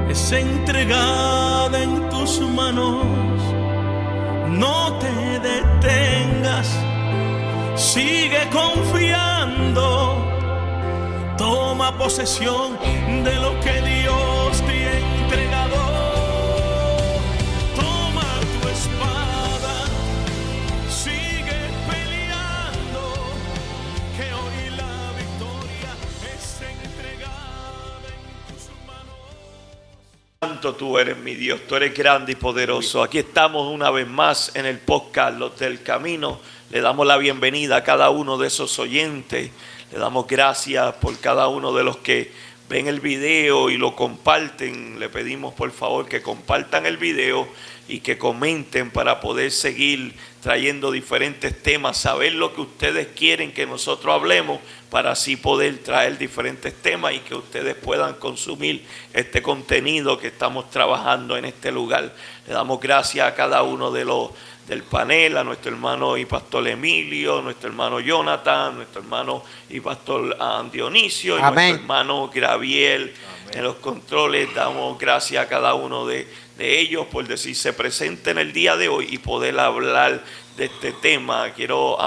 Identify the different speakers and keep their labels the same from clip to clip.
Speaker 1: es entregada en tus manos. No te detengas, sigue confiando. Toma posesión de lo que Dios te ha entregado. Toma tu espada, sigue peleando, que hoy la victoria es entregada en tus manos.
Speaker 2: Santo tú eres mi Dios, tú eres grande y poderoso. Aquí estamos una vez más en el podcast Los del Camino. Le damos la bienvenida a cada uno de esos oyentes. Le damos gracias por cada uno de los que ven el video y lo comparten. Le pedimos por favor que compartan el video y que comenten para poder seguir trayendo diferentes temas, saber lo que ustedes quieren que nosotros hablemos, para así poder traer diferentes temas y que ustedes puedan consumir este contenido que estamos trabajando en este lugar. Le damos gracias a cada uno de los del panel, a nuestro hermano y pastor Emilio, nuestro hermano Jonathan, nuestro hermano y pastor Dionisio, y
Speaker 3: Amén.
Speaker 2: nuestro hermano Graviel. Amén. En los controles. Damos gracias a cada uno de ellos por decirse presente en el día de hoy y poder hablar de este tema. Quiero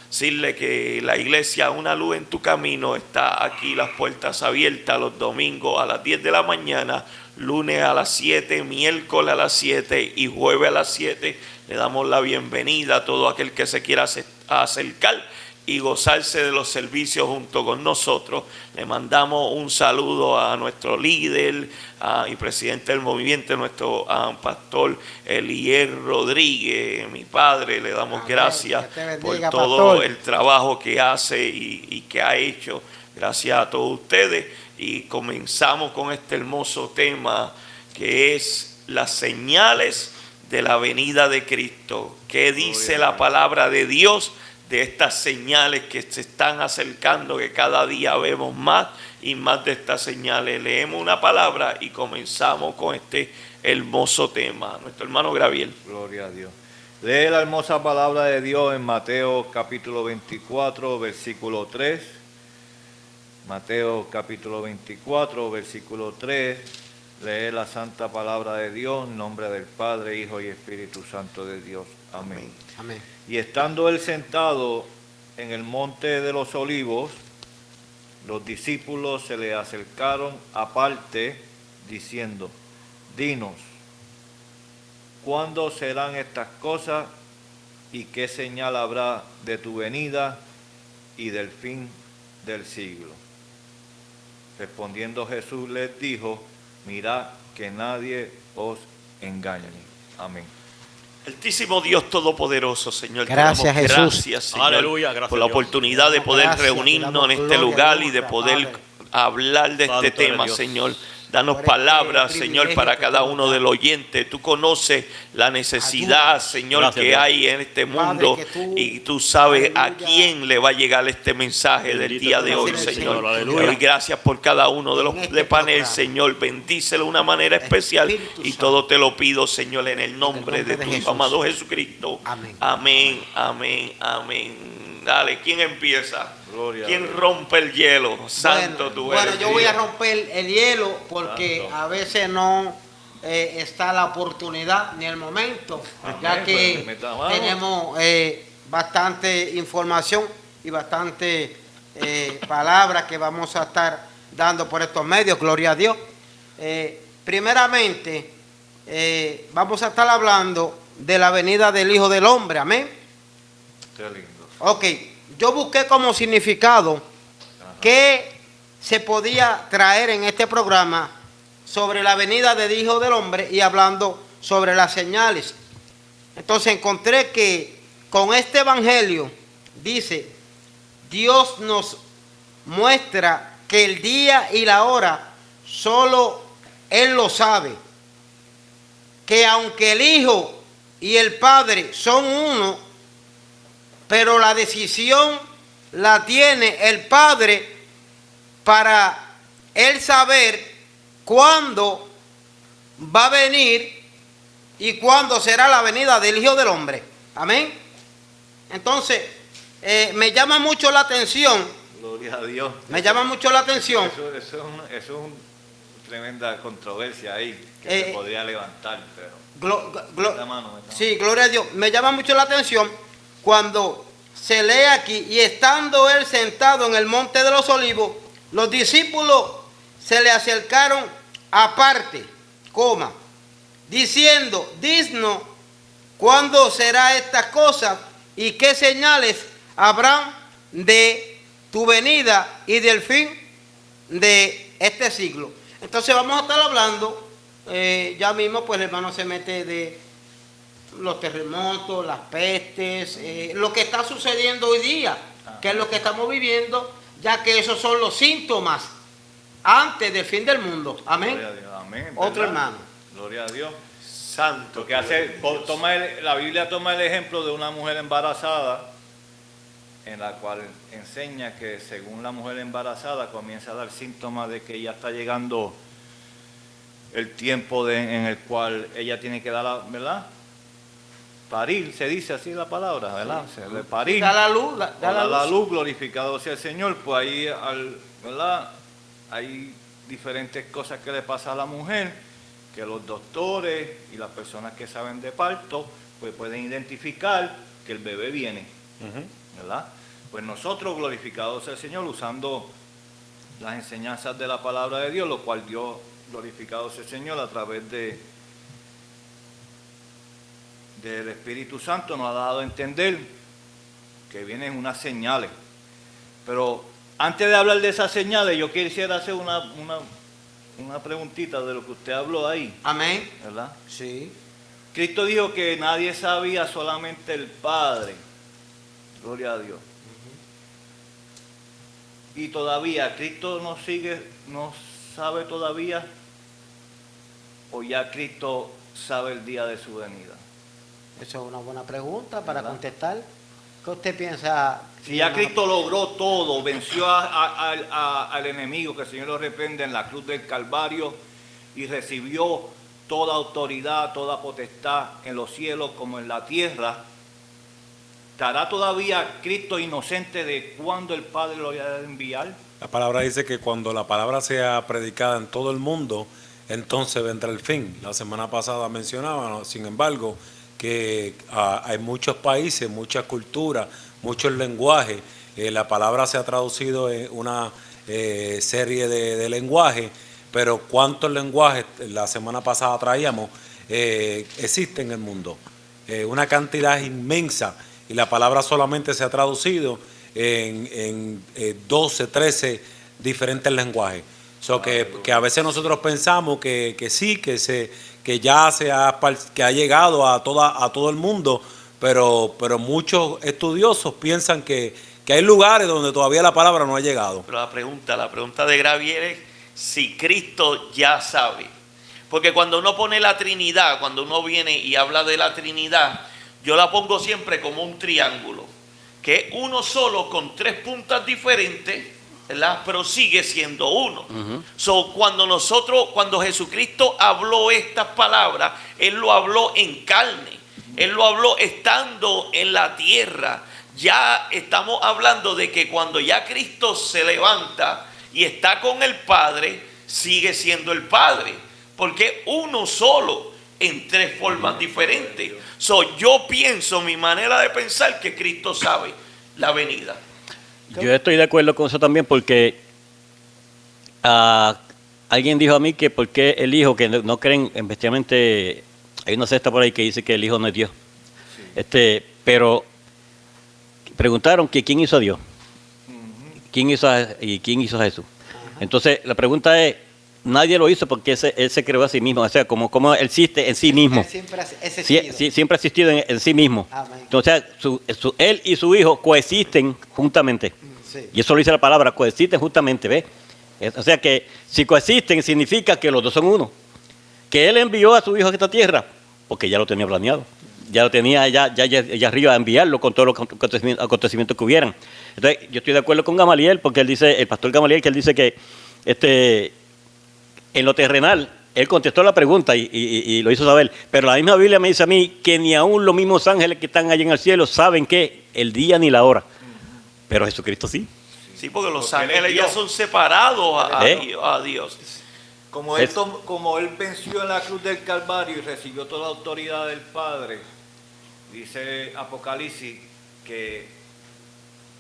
Speaker 2: decirle que la iglesia Una Luz en tu Camino está aquí, las puertas abiertas los domingos a las 10 de la mañana, lunes a las 7, miércoles a las 7 y jueves a las 7. Le damos la bienvenida a todo aquel que se quiera acercar y gozarse de los servicios junto con nosotros. Le mandamos un saludo a nuestro líder y presidente del movimiento, nuestro pastor Elier Rodríguez, mi padre. Le damos gracias por todo pastor. El trabajo que hace y que ha hecho. Gracias a todos ustedes. Y comenzamos con este hermoso tema que es las señales de la venida de Cristo. ¿Qué dice la palabra de Dios de estas señales que se están acercando, que cada día vemos más y más de estas señales? Leemos una palabra y comenzamos con este hermoso tema. Nuestro hermano Graviel.
Speaker 4: Gloria a Dios. Lee la hermosa palabra de Dios en Mateo capítulo 24, versículo 3. Mateo capítulo 24, versículo 3. Lee la santa palabra de Dios en nombre del Padre, Hijo y Espíritu Santo de Dios. Amén.
Speaker 3: Amén.
Speaker 4: Y estando él sentado en el monte de los olivos, los discípulos se le acercaron aparte, diciendo: Dinos, ¿cuándo serán estas cosas y qué señal habrá de tu venida y del fin del siglo? Respondiendo Jesús les dijo: mirad que nadie os engañe. Amén.
Speaker 2: Altísimo Dios Todopoderoso, Señor,
Speaker 3: gracias,
Speaker 2: te damos
Speaker 3: Jesús.
Speaker 2: Gracias, Señor,
Speaker 5: Aleluya, gracias
Speaker 2: por la oportunidad de poder reunirnos en este lugar y de poder hablar de este tema, Señor. Danos palabras, Señor, para cada uno de los oyentes. Tú conoces la necesidad, Señor, que hay en este mundo, y tú sabes a quién le va a llegar este mensaje del día de hoy, Señor. Doy gracias por cada uno de los de panel, Señor. Bendícelo de una manera especial y todo te lo pido, Señor, en el nombre de tu amado Jesucristo. Amén, amén, amén. Dale, ¿quién empieza? ¿Quién rompe el hielo? Santo tú eres.
Speaker 3: Bueno, yo voy a romper el hielo porque Santo. A veces no está la oportunidad ni el momento, ya que tenemos bastante información y bastante palabras que vamos a estar dando por estos medios, gloria a Dios. Primeramente, vamos a estar hablando de la venida del Hijo del Hombre, amén.
Speaker 4: Qué lindo.
Speaker 3: Ok, yo busqué como significado que se podía traer en este programa sobre la venida del Hijo del Hombre y hablando sobre las señales. Entonces encontré que con este evangelio dice: Dios nos muestra que el día y la hora solo Él lo sabe, que aunque el Hijo y el Padre son uno, pero la decisión la tiene el Padre para Él saber cuándo va a venir y cuándo será la venida del Hijo del Hombre. Amén. Entonces, me llama mucho la atención.
Speaker 4: Gloria a Dios.
Speaker 3: Me llama mucho la atención.
Speaker 4: tremenda controversia ahí que se podría levantar, pero la mano,
Speaker 3: sí, gloria a Dios. Me llama mucho la atención cuando se lee aquí, y estando él sentado en el monte de los olivos, los discípulos se le acercaron aparte, diciendo, dinos cuándo será estas cosas y qué señales habrán de tu venida y del fin de este siglo. Entonces vamos a estar hablando, ya mismo pues el hermano se mete de los terremotos, las pestes, lo que está sucediendo hoy día, que es lo que estamos viviendo, ya que esos son los síntomas antes del fin del mundo. Amén.
Speaker 4: Gloria a Dios, amén.
Speaker 3: Otro
Speaker 4: ¿verdad?
Speaker 3: hermano.
Speaker 4: Gloria a Dios.
Speaker 2: Santo.
Speaker 4: Porque la Biblia toma el ejemplo de una mujer embarazada, en la cual enseña que según la mujer embarazada comienza a dar síntomas de que ya está llegando el tiempo en el cual ella tiene que dar, ¿verdad? Parir, se dice así la palabra, ¿verdad?
Speaker 3: Sí.
Speaker 4: Se le parir.
Speaker 3: Da la luz,
Speaker 4: Da la luz, glorificado sea el Señor. Pues ahí, ¿verdad? Hay diferentes cosas que le pasa a la mujer, que los doctores y las personas que saben de parto, pues pueden identificar que el bebé viene, ¿verdad? Pues nosotros, glorificados sea el Señor, usando las enseñanzas de la palabra de Dios, lo cual Dios, glorificado sea el Señor, a través del Espíritu Santo nos ha dado a entender que vienen unas señales. Pero antes de hablar de esas señales, yo quisiera hacer una preguntita de lo que usted habló ahí.
Speaker 3: Amén.
Speaker 4: ¿Verdad?
Speaker 3: Sí.
Speaker 4: Cristo dijo que nadie sabía, solamente el Padre. Gloria a Dios. Y todavía, ¿Cristo no sabe todavía? ¿O ya Cristo sabe el día de su venida?
Speaker 3: Esa es una buena pregunta para
Speaker 4: ¿verdad?
Speaker 3: contestar. ¿Qué usted piensa?
Speaker 4: Si ya Cristo logró todo, venció al enemigo, que el Señor lo reprende en la cruz del Calvario, y recibió toda autoridad, toda potestad en los cielos como en la tierra, ¿estará todavía Cristo inocente de cuándo el Padre lo haya de enviar?
Speaker 5: La palabra dice que cuando la palabra sea predicada en todo el mundo, entonces vendrá el fin. La semana pasada mencionábamos, sin embargo, que hay muchos países, muchas culturas, muchos lenguajes. La palabra se ha traducido en una serie de lenguajes, pero ¿cuántos lenguajes la semana pasada traíamos existen en el mundo? Una cantidad inmensa, y la palabra solamente se ha traducido en 12, 13 diferentes lenguajes. Que a veces nosotros pensamos que sí, que ya que ha llegado a todo el mundo, pero muchos estudiosos piensan que hay lugares donde todavía la palabra no ha llegado.
Speaker 2: Pero la pregunta de Gravier es si Cristo ya sabe. Porque cuando uno pone la Trinidad, cuando uno viene y habla de la Trinidad, yo la pongo siempre como un triángulo, que es uno solo con tres puntas diferentes, ¿verdad? Pero sigue siendo uno. Cuando Jesucristo habló estas palabras, Él lo habló en carne, Él lo habló estando en la tierra. Ya estamos hablando de que cuando ya Cristo se levanta y está con el Padre, sigue siendo el Padre, porque uno solo en tres formas diferentes. Yo pienso, mi manera de pensar, que Cristo sabe la venida.
Speaker 6: Yo estoy de acuerdo con eso también, porque alguien dijo a mí que por qué el Hijo, que no creen, efectivamente, hay una secta por ahí que dice que el Hijo no es Dios. Sí. Pero preguntaron que quién hizo a Dios, quién hizo a Jesús. Entonces la pregunta es, nadie lo hizo porque él se creó a sí mismo, o sea, como él existe en sí mismo. Siempre ha existido en sí mismo.
Speaker 3: Amén.
Speaker 6: Entonces, él y su hijo coexisten juntamente.
Speaker 3: Sí.
Speaker 6: Y eso lo dice la palabra, coexisten justamente, ¿ves? O sea que si coexisten significa que los dos son uno. Que él envió a su hijo a esta tierra, porque ya lo tenía planeado. Ya lo tenía allá arriba a enviarlo con todos los acontecimientos que hubieran. Entonces, yo estoy de acuerdo con Gamaliel, porque él dice, el pastor Gamaliel, que él dice que en lo terrenal, él contestó la pregunta y lo hizo saber, pero la misma Biblia me dice a mí que ni aún los mismos ángeles que están allá en el cielo saben que el día ni la hora, pero Jesucristo sí.
Speaker 2: Sí, porque los ángeles ya son separados a Dios.
Speaker 4: Como él venció en la cruz del Calvario y recibió toda la autoridad del Padre, dice Apocalipsis que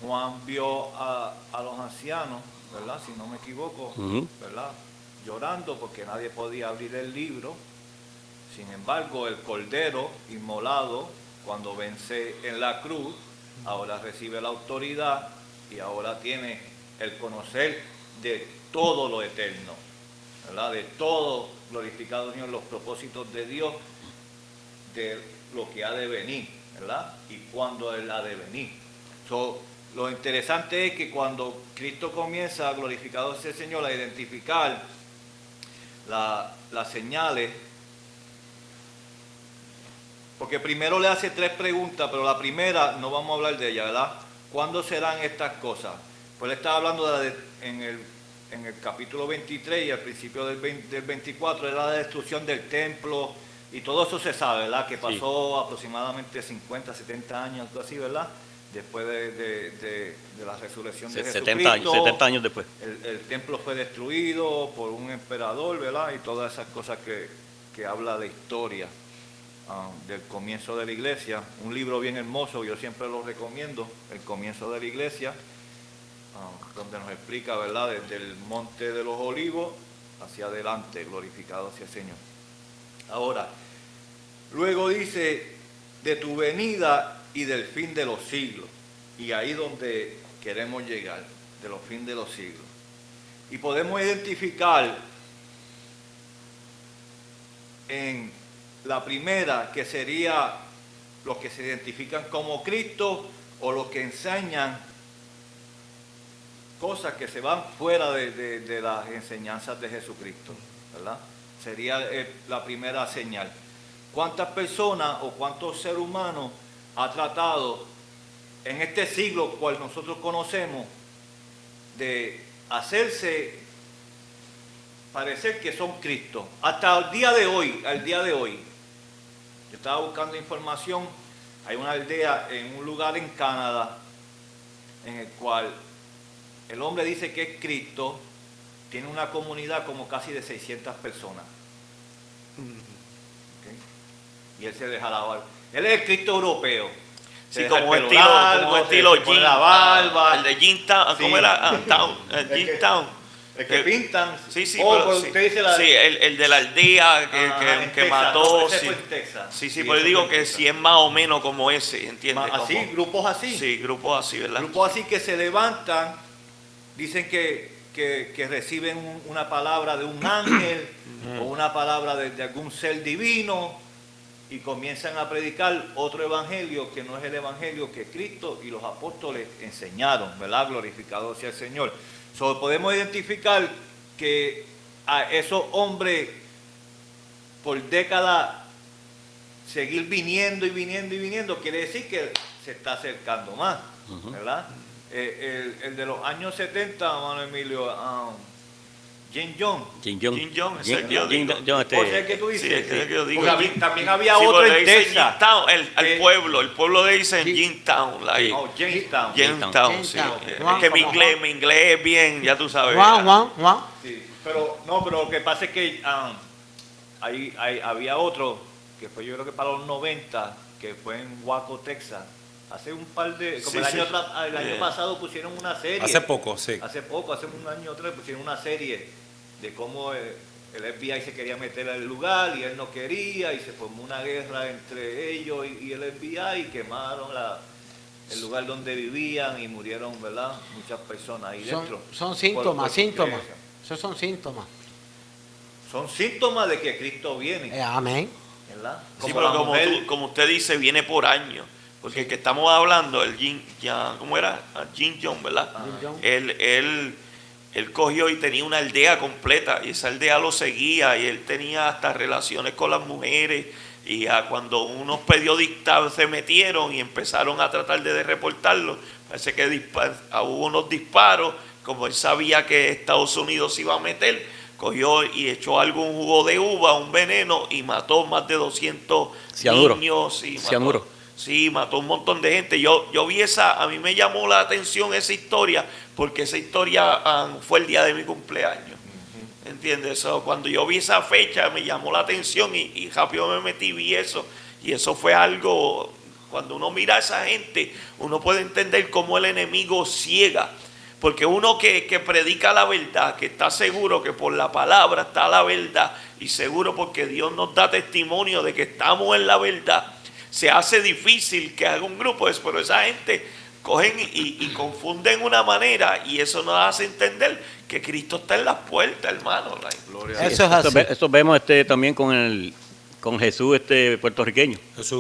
Speaker 4: Juan vio a los ancianos, ¿verdad? Si no me equivoco, ¿verdad? Llorando porque nadie podía abrir el libro. Sin embargo, el Cordero inmolado, cuando vence en la cruz, ahora recibe la autoridad y ahora tiene el conocer de todo lo eterno, ¿verdad? De todo, glorificado Dios, los propósitos de Dios, de lo que ha de venir, ¿verdad? Y cuándo Él ha de venir. Lo interesante es que cuando Cristo comienza, glorificado sea el Señor, a identificar las señales, porque primero le hace 3 preguntas, pero la primera no vamos a hablar de ella, ¿verdad? ¿Cuándo serán estas cosas? Pues él estaba hablando en el capítulo 23 y al principio del 24, era la destrucción del templo y todo eso se sabe, ¿verdad? Que pasó aproximadamente 50, 70 años, algo así, ¿verdad? Después de la resurrección de Jesucristo.
Speaker 6: 70 años después.
Speaker 4: El templo fue destruido por un emperador, ¿verdad? Y todas esas cosas que habla de historia del comienzo de la iglesia. Un libro bien hermoso, yo siempre lo recomiendo, El comienzo de la iglesia, donde nos explica, ¿verdad? Desde el monte de los olivos hacia adelante, glorificado sea el Señor. Ahora, luego dice, de tu venida y del fin de los siglos. Y ahí donde queremos llegar, de los fines de los siglos. Y podemos identificar en la primera, que sería los que se identifican como Cristo o los que enseñan cosas que se van fuera de las enseñanzas de Jesucristo, ¿verdad? Sería la primera señal. ¿Cuántas personas o cuántos seres humanos ha tratado en este siglo cual nosotros conocemos de hacerse parecer que son Cristo? Hasta el día de hoy, yo estaba buscando información, hay una aldea en un lugar en Canadá en el cual el hombre dice que es Cristo, tiene una comunidad como casi de 600 personas. ¿Okay? Y él se deja la barba. Él es el Cristo europeo.
Speaker 2: Sí, como estilo Jim,
Speaker 4: la barba.
Speaker 2: el de Jimtown, ¿cómo era? Jimtown.
Speaker 4: El que pintan.
Speaker 2: Sí,
Speaker 4: pero
Speaker 2: sí.
Speaker 4: Usted dice
Speaker 2: Sí, el de la aldea que
Speaker 4: Texas,
Speaker 2: mató.
Speaker 4: no, ese
Speaker 2: sí.
Speaker 4: fue en Texas.
Speaker 2: Sí, pero yo digo que si es más o menos como ese, ¿entiendes?
Speaker 4: Así,
Speaker 2: como,
Speaker 4: grupos así.
Speaker 2: Sí, grupos así, ¿verdad?
Speaker 4: Grupos así que se levantan, dicen que reciben una palabra de un ángel o una palabra de algún ser divino y comienzan a predicar otro evangelio que no es el evangelio que Cristo y los apóstoles enseñaron, ¿verdad? Glorificado sea el Señor. Podemos identificar que a esos hombres por décadas seguir viniendo y viniendo quiere decir que se está acercando más, ¿verdad? El de los años 70, hermano Emilio, Jim Jones.
Speaker 2: Jim Jones, ese es el que yo digo.
Speaker 4: O sea, que tú dices.
Speaker 2: Sí, es el que yo digo.
Speaker 4: Porque también había
Speaker 2: Sí,
Speaker 4: otro
Speaker 2: porque
Speaker 4: en
Speaker 2: le dicen
Speaker 4: Texas.
Speaker 2: Jimtown, el pueblo le dicen Jimtown.
Speaker 4: No, Jamestown.
Speaker 2: Jimtown, sí.
Speaker 3: Juan,
Speaker 2: Es que mi
Speaker 3: como
Speaker 2: inglés es bien, ya tú sabes.
Speaker 3: Juan.
Speaker 4: Sí, pero lo que pasa es que había otro que fue, yo creo que para los 90, que fue en Waco, Texas. Hace un par de... Como
Speaker 2: Sí,
Speaker 4: el año pasado pusieron una serie.
Speaker 5: Hace poco, sí.
Speaker 4: Hace un año o 3 pusieron una serie de cómo el FBI se quería meter al lugar y él no quería y se formó una guerra entre ellos y el FBI y quemaron el lugar donde vivían y murieron, ¿verdad? Muchas personas ahí dentro.
Speaker 3: Son síntomas. Esos son síntomas.
Speaker 4: Son síntomas de que Cristo viene,
Speaker 3: Amén.
Speaker 4: ¿verdad?
Speaker 2: Sí,
Speaker 4: Como la
Speaker 2: pero
Speaker 4: mujer.
Speaker 2: como usted dice, viene por años. Porque el que estamos hablando, ¿cómo era? Jim Jones, ¿verdad?
Speaker 3: Jim Jones.
Speaker 2: Él cogió y tenía una aldea completa y esa aldea lo seguía y él tenía hasta relaciones con las mujeres y cuando unos periodistas se metieron y empezaron a tratar de reportarlo, parece que hubo unos disparos, como él sabía que Estados Unidos se iba a meter, cogió y echó algún jugo de uva, un veneno y mató más de 200 niños.
Speaker 6: Cianuro.
Speaker 2: Sí, mató un montón de gente. Yo vi a mí me llamó la atención esa historia, porque esa historia fue el día de mi cumpleaños. ¿entiendes? Eso, cuando yo vi esa fecha me llamó la atención y rápido me metí y vi eso. Y eso fue algo, cuando uno mira a esa gente, uno puede entender cómo el enemigo ciega. Porque uno que predica la verdad, que está seguro que por la palabra está la verdad, y seguro porque Dios nos da testimonio de que estamos en la verdad, se hace difícil que haga un grupo. Pero esa gente cogen y confunden una manera, y eso nos hace entender que Cristo está en las puertas, hermano.
Speaker 4: Gloria a Dios.
Speaker 3: Eso es así.
Speaker 6: Eso vemos también con Jesús puertorriqueño.
Speaker 5: José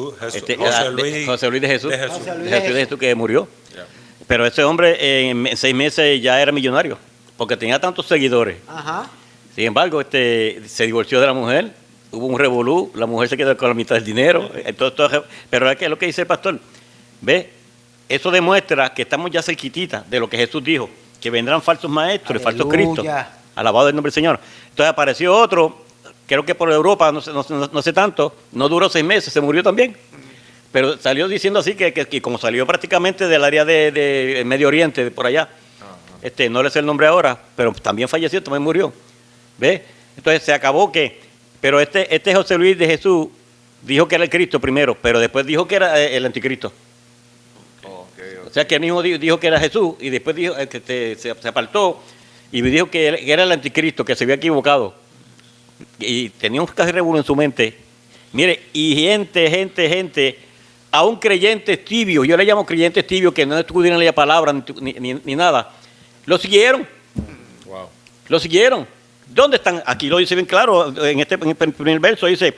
Speaker 6: José Luis de Jesús.
Speaker 3: José Luis
Speaker 6: Jesús de Jesús que murió. Pero ese hombre en 6 meses ya era millonario, porque tenía tantos seguidores.
Speaker 3: Ajá.
Speaker 6: Sin embargo, se divorció de la mujer, hubo un revolú, la mujer se quedó con la mitad del dinero. Pero es que lo que dice el pastor, ¿ve? Eso demuestra que estamos ya cerquititas de lo que Jesús dijo, que vendrán falsos maestros y falsos cristos. Alabado el nombre del Señor. Entonces apareció otro, creo que por Europa, no sé tanto, no duró 6 meses, se murió también. Pero salió diciendo así que como salió prácticamente del área de Medio Oriente, de por allá, no le sé el nombre ahora, pero también falleció, también murió. ¿Ves? Entonces se acabó pero este José Luis de Jesús dijo que era el Cristo primero, pero después dijo que era el anticristo. O sea que él mismo dijo que era Jesús, y después dijo que se apartó y dijo que era el anticristo, que se había equivocado. Y tenía un casi revuelo en su mente. Mire, y gente, aún creyentes tibios, yo le llamo creyentes tibios que no estudian la palabra ni nada, lo siguieron.
Speaker 5: Wow.
Speaker 6: Lo siguieron. ¿Dónde están? Aquí lo dice bien claro, en el primer verso dice,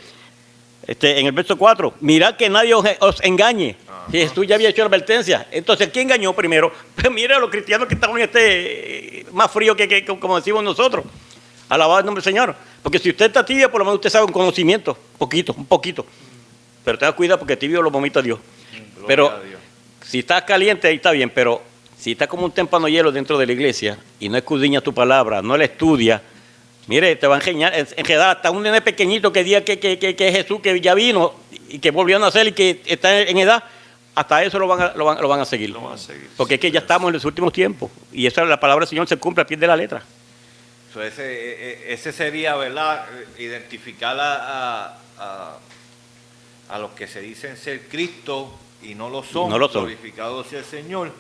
Speaker 6: en el verso 4, mirad que nadie os engañe. Jesús ya había hecho la advertencia. Entonces, ¿quién engañó primero? Pues mira a los cristianos que estaban más fríos que como decimos nosotros. Alabado el nombre del Señor. Porque si usted está tibio, por lo menos usted sabe un conocimiento, un poquito. Pero tenga cuidado porque tibio lo vomita Dios. Pero si estás caliente, ahí está bien. Pero si estás como un témpano de hielo dentro de la iglesia y no escudriñas tu palabra, no la estudias, mire, te va a enredar hasta un nene pequeñito que diga que es Jesús, que ya vino y que volvió a nacer y que está en edad. Hasta eso lo van a seguir. Porque es que ya estamos en los últimos tiempos. Y esa la palabra del Señor se cumple a pie de la letra.
Speaker 4: So, ese sería, ¿verdad? Identificar a los que se dicen ser Cristo y no lo son, glorificado sea el Señor,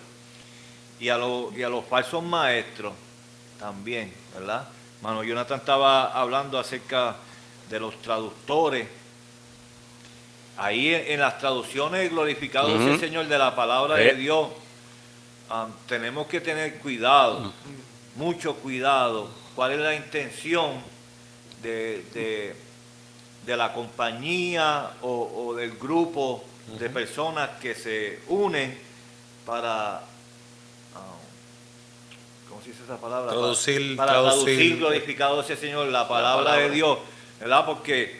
Speaker 4: y a los falsos maestros también, ¿verdad? Mano Jonathan estaba hablando acerca de los traductores. Ahí en las traducciones, glorificado sea el Señor, de la palabra de Dios, tenemos que tener cuidado, mucho cuidado. ¿Cuál es la intención de la compañía o del grupo de personas que se unen para, ¿cómo se dice esa palabra? Para traducir, glorificado sea el Señor, la palabra de Dios, ¿verdad? Porque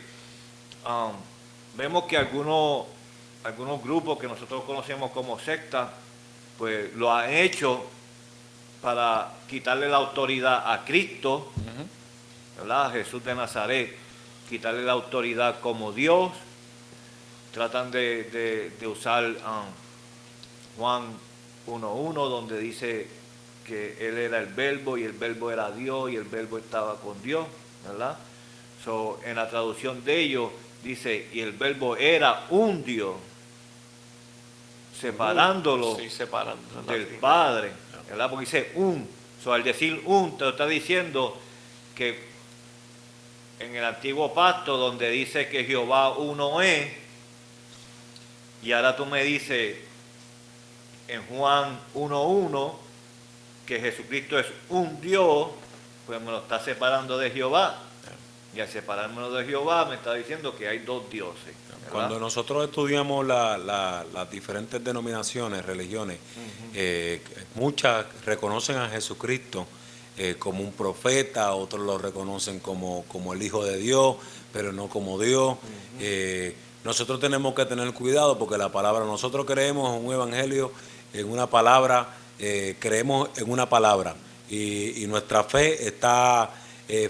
Speaker 4: vemos que algunos grupos que nosotros conocemos como sectas, pues lo han hecho para quitarle la autoridad a Cristo, ¿verdad? A Jesús de Nazaret, quitarle la autoridad como Dios. Tratan de usar Juan 1:1, donde dice que Él era el Verbo y el Verbo era Dios y el Verbo estaba con Dios, ¿verdad? So, en la traducción de ellos dice, y el Verbo era un Dios, separándolo del Padre, ¿verdad? Porque dice un. So, al decir un, te lo está diciendo que en el antiguo pacto, donde dice que Jehová uno es, y ahora tú me dices en Juan 1:1 que Jesucristo es un Dios, pues me lo está separando de Jehová. Y al separármelo de Jehová me está diciendo que hay dos dioses, ¿verdad?
Speaker 5: Cuando nosotros estudiamos las diferentes denominaciones, religiones, muchas reconocen a Jesucristo como un profeta, otros lo reconocen como el Hijo de Dios, pero no como Dios. Nosotros tenemos que tener cuidado porque la palabra, nosotros creemos en un evangelio, en una palabra, creemos en una palabra y nuestra fe está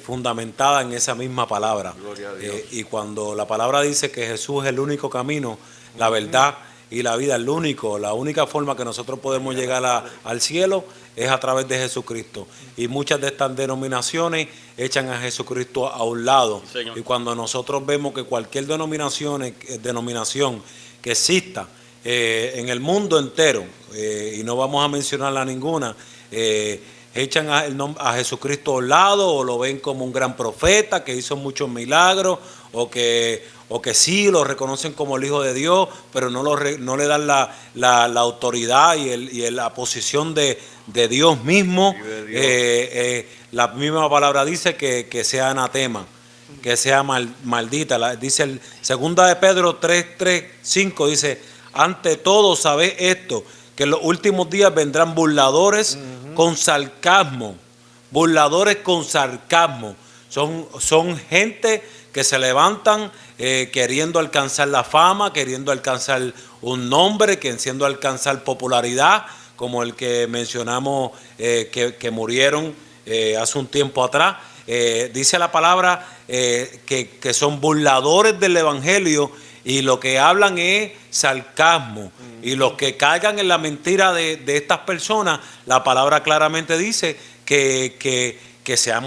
Speaker 5: fundamentada en esa misma palabra.
Speaker 4: Gloria a Dios.
Speaker 5: Y cuando la palabra dice que Jesús es el único camino, la verdad y la vida. La única forma que nosotros podemos llegar al cielo es a través de Jesucristo. Y muchas de estas denominaciones echan a Jesucristo a un lado.
Speaker 6: Señor.
Speaker 5: Y cuando nosotros vemos que cualquier denominación que exista en el mundo entero, y no vamos a mencionarla ninguna, echan a Jesucristo a un lado, o lo ven como un gran profeta que hizo muchos milagros, o que sí lo reconocen como el Hijo de Dios, pero no le dan la autoridad y la posición de Dios mismo. La misma palabra dice que sea anatema, que sea maldita. Dice el 2 de Pedro 3:5, dice: ante todo sabed esto, que en los últimos días vendrán burladores con sarcasmo. Burladores con sarcasmo. Son gente que se levantan queriendo alcanzar la fama, queriendo alcanzar un nombre, queriendo alcanzar popularidad, como el que mencionamos que murieron hace un tiempo atrás. Dice la palabra que son burladores del Evangelio, y lo que hablan es sarcasmo. Y los que caigan en la mentira de estas personas, la palabra claramente dice que sea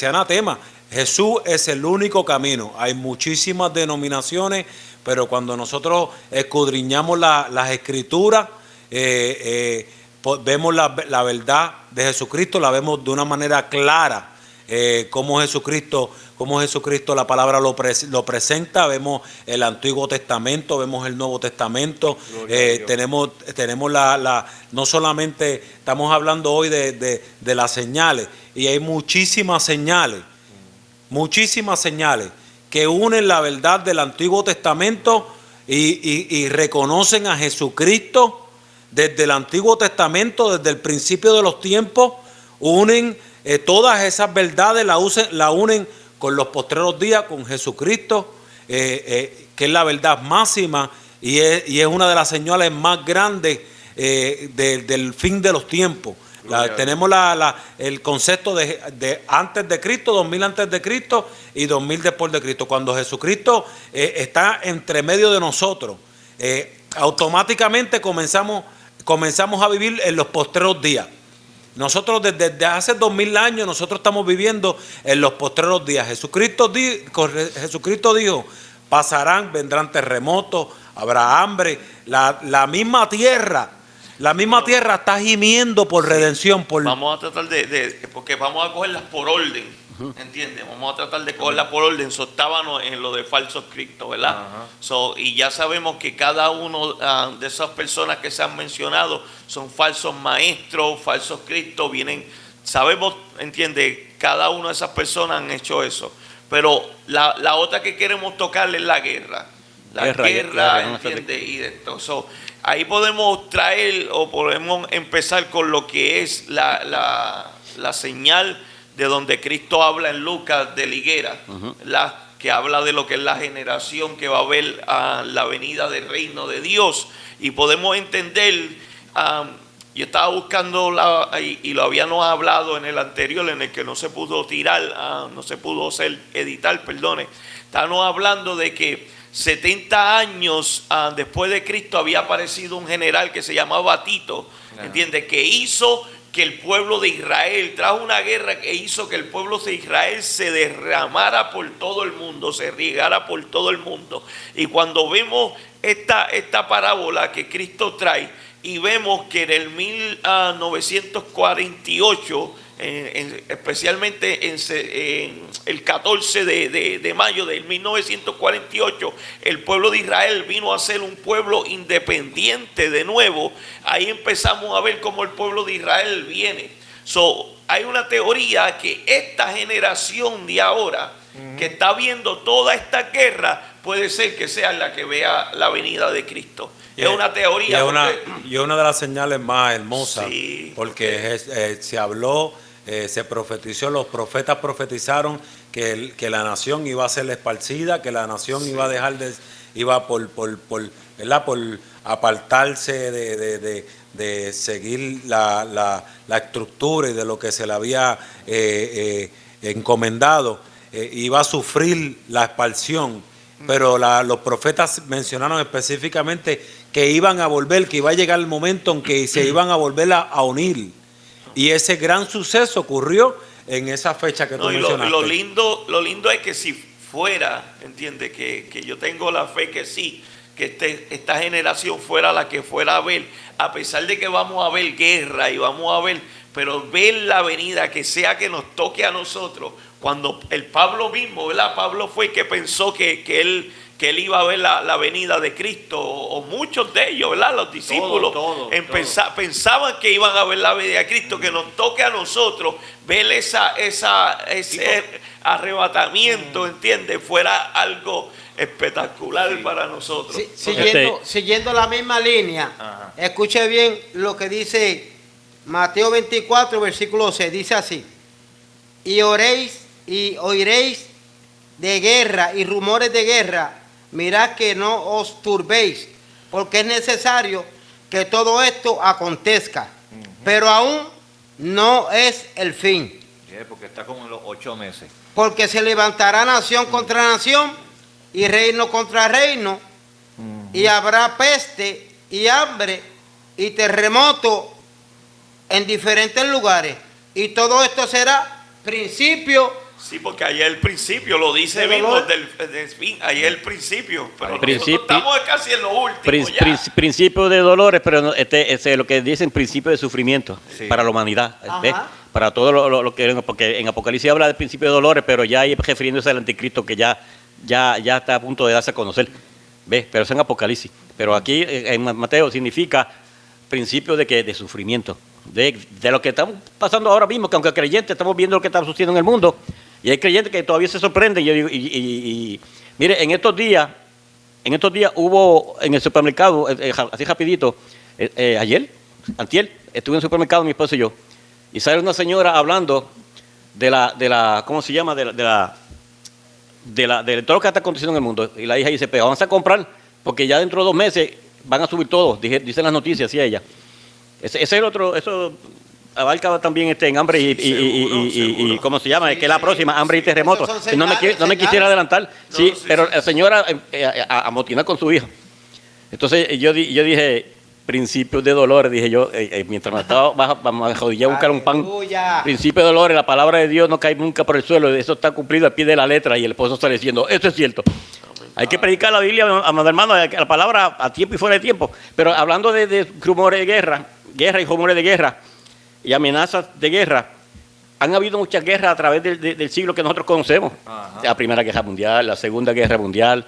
Speaker 5: anatema. Jesús es el único camino. Hay muchísimas denominaciones, pero cuando nosotros escudriñamos las escrituras, vemos la verdad de Jesucristo, la vemos de una manera clara. Cómo Jesucristo la palabra lo presenta. Vemos el Antiguo Testamento, vemos el Nuevo Testamento. Tenemos no solamente estamos hablando hoy de las señales, y hay muchísimas señales que unen la verdad del Antiguo Testamento y reconocen a Jesucristo desde el Antiguo Testamento, desde el principio de los tiempos. Unen todas esas verdades, la unen con los postreros días, con Jesucristo, que es la verdad máxima, y es una de las señales más grandes del fin de los tiempos. Tenemos el concepto de antes de Cristo, 2000 antes de Cristo y 2000 después de Cristo. Cuando Jesucristo está entre medio de nosotros, automáticamente comenzamos a vivir en los postreros días. Nosotros desde hace 2000 años nosotros estamos viviendo en los postreros días. Jesucristo dijo: vendrán terremotos, habrá hambre. La misma tierra está gimiendo por redención.
Speaker 2: Vamos a tratar porque vamos a cogerlas por orden, ¿entiendes? Vamos a tratar de cogerlas por orden. Estábamos en lo de falsos cristos, ¿verdad? Y ya sabemos que cada uno de esas personas que se han mencionado son falsos maestros, falsos cristos, sabemos, ¿entiendes? Cada una de esas personas han hecho eso. Pero la otra que queremos tocar es la guerra. La guerra, ¿entiendes? Y de esto. Ahí podemos traer o podemos empezar con lo que es la señal de donde Cristo habla en Lucas de la higuera, que habla de lo que es la generación que va a ver a la venida del reino de Dios. Y podemos entender, yo estaba buscando y lo habíamos hablado en el anterior, en el que no se pudo editar, perdone. Estábamos hablando de que 70 años después de Cristo había aparecido un general que se llamaba Tito, ¿entiendes? Que hizo que el pueblo de Israel, trajo una guerra que hizo que el pueblo de Israel se derramara por todo el mundo, se riegara por todo el mundo. Y cuando vemos esta parábola que Cristo trae, y vemos que en el 1948, especialmente en el 14 de mayo del 1948, el pueblo de Israel vino a ser un pueblo independiente de nuevo. Ahí empezamos a ver cómo el pueblo de Israel viene. Hay una teoría que esta generación de ahora, que está viendo toda esta guerra, puede ser que sea la que vea la venida de Cristo. Es una teoría.
Speaker 5: Y una de las señales más hermosas, porque se habló, se profetizó, los profetas profetizaron que la nación iba a ser esparcida, que la nación iba a dejar iba por apartarse de seguir la estructura y de lo que se le había encomendado, iba a sufrir la expulsión. Pero los profetas mencionaron específicamente que iban a volver, que iba a llegar el momento en que se iban a volver a unir. Y ese gran suceso ocurrió en esa fecha que tú
Speaker 2: No, y
Speaker 5: mencionaste.
Speaker 2: lo lindo es que si fuera, entiende, que yo tengo la fe que sí, que esta generación fuera la que fuera a ver, a pesar de que vamos a ver guerra y vamos a ver, pero ver la venida, que sea que nos toque a nosotros, cuando el Pablo mismo, ¿verdad? Pablo fue el que pensó que él iba a ver la venida de Cristo, o muchos de ellos, ¿verdad? Los discípulos
Speaker 4: Todo.
Speaker 2: pensaban que iban a ver la venida de Cristo, que nos toque a nosotros ver ese arrebatamiento, ¿entiendes? Fuera algo espectacular para nosotros.
Speaker 3: Siguiendo la misma línea,
Speaker 4: Ajá.
Speaker 3: escuche bien lo que dice Mateo 24, versículo 6, dice así: y oiréis de guerra y rumores de guerra, mirad que no os turbéis, porque es necesario que todo esto acontezca, pero aún no es el fin,
Speaker 4: Sí, porque está como en los 8 meses.
Speaker 3: porque se levantará nación contra nación y reino contra reino, y habrá peste y hambre y terremoto en diferentes lugares, y todo esto será principio.
Speaker 2: Sí, porque ahí es el principio, lo dice
Speaker 3: ¿De
Speaker 2: mismo
Speaker 3: dolor?
Speaker 2: del fin, ahí es el principio, pero
Speaker 6: Principio.
Speaker 2: nosotros estamos casi en lo último ya.
Speaker 6: Principio de dolores, pero no, ese lo que dicen principio de sufrimiento
Speaker 4: Sí.
Speaker 6: para la humanidad, ¿ves?
Speaker 3: Ajá.
Speaker 6: Para todo lo que, porque en Apocalipsis habla de principio de dolores, pero ya ahí refiriéndose al anticristo que ya está a punto de darse a conocer, ¿ves? Pero eso en Apocalipsis, pero aquí en Mateo significa principio de sufrimiento, de lo que estamos pasando ahora mismo, que aunque creyentes estamos viendo lo que está sucediendo en el mundo, y hay creyentes que todavía se sorprenden. Y mire, en estos días hubo en el supermercado, así rapidito, antier, estuve en el supermercado mi esposo y yo, y sale una señora hablando de la ¿cómo se llama? De todo lo que está aconteciendo en el mundo. Y la hija dice, pero vamos a comprar, porque ya dentro de 2 meses van a subir todo, dicen las noticias, decía ella. Ese es el otro, eso abarca también en hambre y ¿cómo se llama? Que es la próxima, hambre y terremoto.
Speaker 3: Esos son
Speaker 6: No me
Speaker 3: señales.
Speaker 6: quisiera adelantar, sí,
Speaker 2: sí,
Speaker 6: pero
Speaker 2: sí.
Speaker 6: la señora amotina con su hija. Entonces yo dije, principios de dolores, dije yo, mientras me estaba vamos a arrodillar a buscar un pan.
Speaker 3: Aleluya.
Speaker 6: Principio de dolores, la palabra de Dios no cae nunca por el suelo, eso está cumplido al pie de la letra, y el esposo está diciendo, eso es cierto. Hay que predicar la Biblia, amados hermanos, la palabra a tiempo y fuera de tiempo. Pero hablando de rumores de guerra y rumores de guerra y amenazas de guerra, han habido muchas guerras a través del siglo que nosotros conocemos.
Speaker 4: Ajá.
Speaker 6: La Primera Guerra Mundial, la Segunda Guerra Mundial,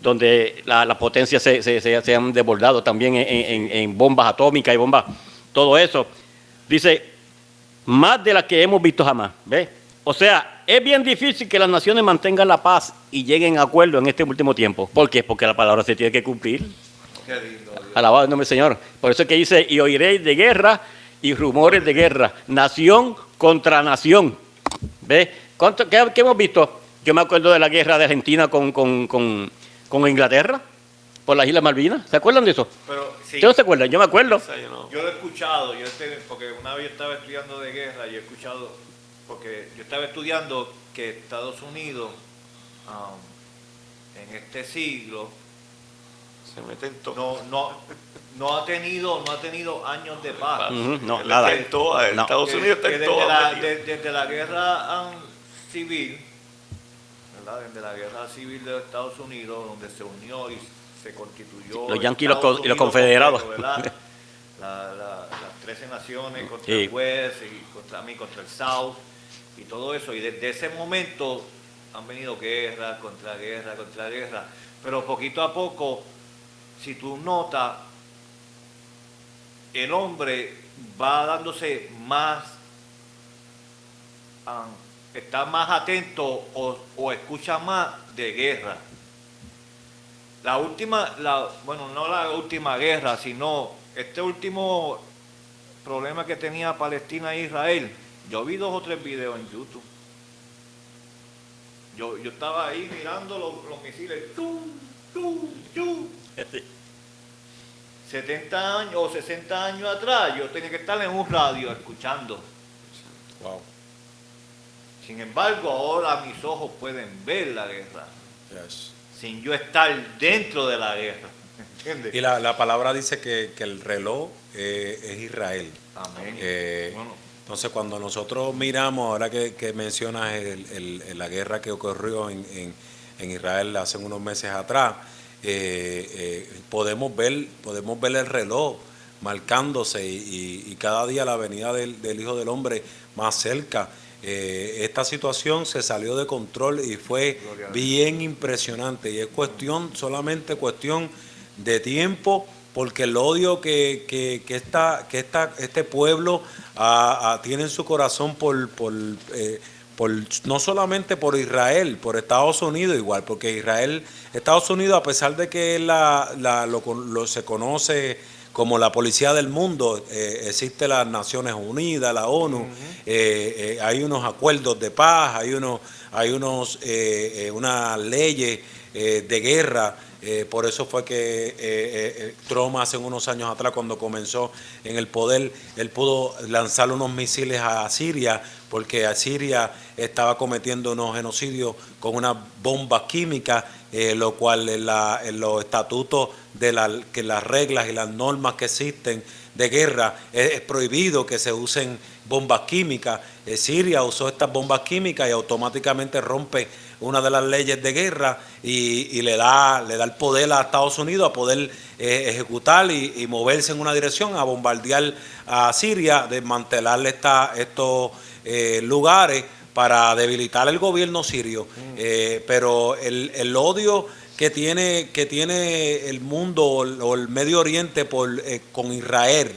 Speaker 6: donde las potencias se han desbordado también en bombas atómicas y bombas, todo eso. Dice, más de las que hemos visto jamás. ¿Ves? O sea, es bien difícil que las naciones mantengan la paz y lleguen a acuerdo en este último tiempo. ¿Por qué? Porque la palabra se tiene que cumplir.
Speaker 4: Qué lindo. Dios.
Speaker 6: Alabado el nombre del Señor. Por eso es que dice, y oiréis de guerra y rumores de guerra, nación contra nación. ¿Ves? ¿Qué hemos visto? Yo me acuerdo de la guerra de Argentina con Inglaterra, por las Islas Malvinas. ¿Se acuerdan de eso?
Speaker 4: Pero sí,
Speaker 6: ¿Ustedes no se acuerdan? Yo me acuerdo.
Speaker 2: O sea, yo no-
Speaker 4: yo lo he escuchado, porque una vez yo estaba estudiando de guerra y he escuchado, porque yo estaba estudiando que Estados Unidos en este siglo
Speaker 2: se meten todos.
Speaker 4: no ha tenido años de paz.
Speaker 6: Ujú, no,
Speaker 2: Él
Speaker 6: nada.
Speaker 2: está en todas,
Speaker 6: No.
Speaker 2: Estados Unidos está en
Speaker 4: desde
Speaker 2: todas.
Speaker 4: desde la guerra civil, ¿verdad? Desde la guerra civil de Estados Unidos, donde se unió y se constituyó
Speaker 6: Los yanquis y
Speaker 4: Estados
Speaker 6: los
Speaker 4: Unidos
Speaker 6: confederados.
Speaker 4: completo, ¿verdad? Las 13 naciones contra
Speaker 6: Sí.
Speaker 4: el West y contra el South y todo eso. Y desde ese momento han venido guerra contra guerra contra guerra. Pero poquito a poco, si tú notas, el hombre va dándose más, está más atento o escucha más de guerra. Bueno, no la última guerra, sino este último problema que tenía Palestina e Israel. Yo vi 2 o 3 videos en YouTube. Yo estaba ahí mirando los misiles. ¡Tum, tum, tum! 70 años o 60 años atrás, yo tenía que estar en un radio escuchando.
Speaker 5: Wow.
Speaker 4: Sin embargo, ahora mis ojos pueden ver la guerra,
Speaker 5: Yes.
Speaker 4: sin yo estar dentro de la guerra. ¿Entiendes?
Speaker 5: Y la palabra dice que el reloj es Israel.
Speaker 4: Amén. Bueno.
Speaker 5: Entonces, cuando nosotros miramos, ahora que mencionas la guerra que ocurrió en Israel hace unos meses atrás, podemos ver el reloj marcándose y cada día la venida del Hijo del Hombre más cerca. Esta situación se salió de control y fue bien impresionante, y es solamente cuestión de tiempo, porque el odio que este pueblo tiene en su corazón por no solamente por Israel, por Estados Unidos igual, porque Estados Unidos, a pesar de que se conoce como la policía del mundo, existe las Naciones Unidas, la ONU, hay unos acuerdos de paz, hay unas leyes de guerra. Por eso fue que Trump hace unos años atrás, cuando comenzó en el poder, él pudo lanzar unos misiles a Siria, porque a Siria estaba cometiendo unos genocidios con unas bombas químicas, lo cual en los estatutos que las reglas y las normas que existen de guerra es prohibido que se usen bombas químicas. Siria usó estas bombas químicas y automáticamente rompe una de las leyes de guerra y le da el poder a Estados Unidos a poder ejecutar y moverse en una dirección, a bombardear a Siria, desmantelar estos lugares para debilitar el gobierno sirio. Pero el odio que tiene el mundo o el Medio Oriente con Israel,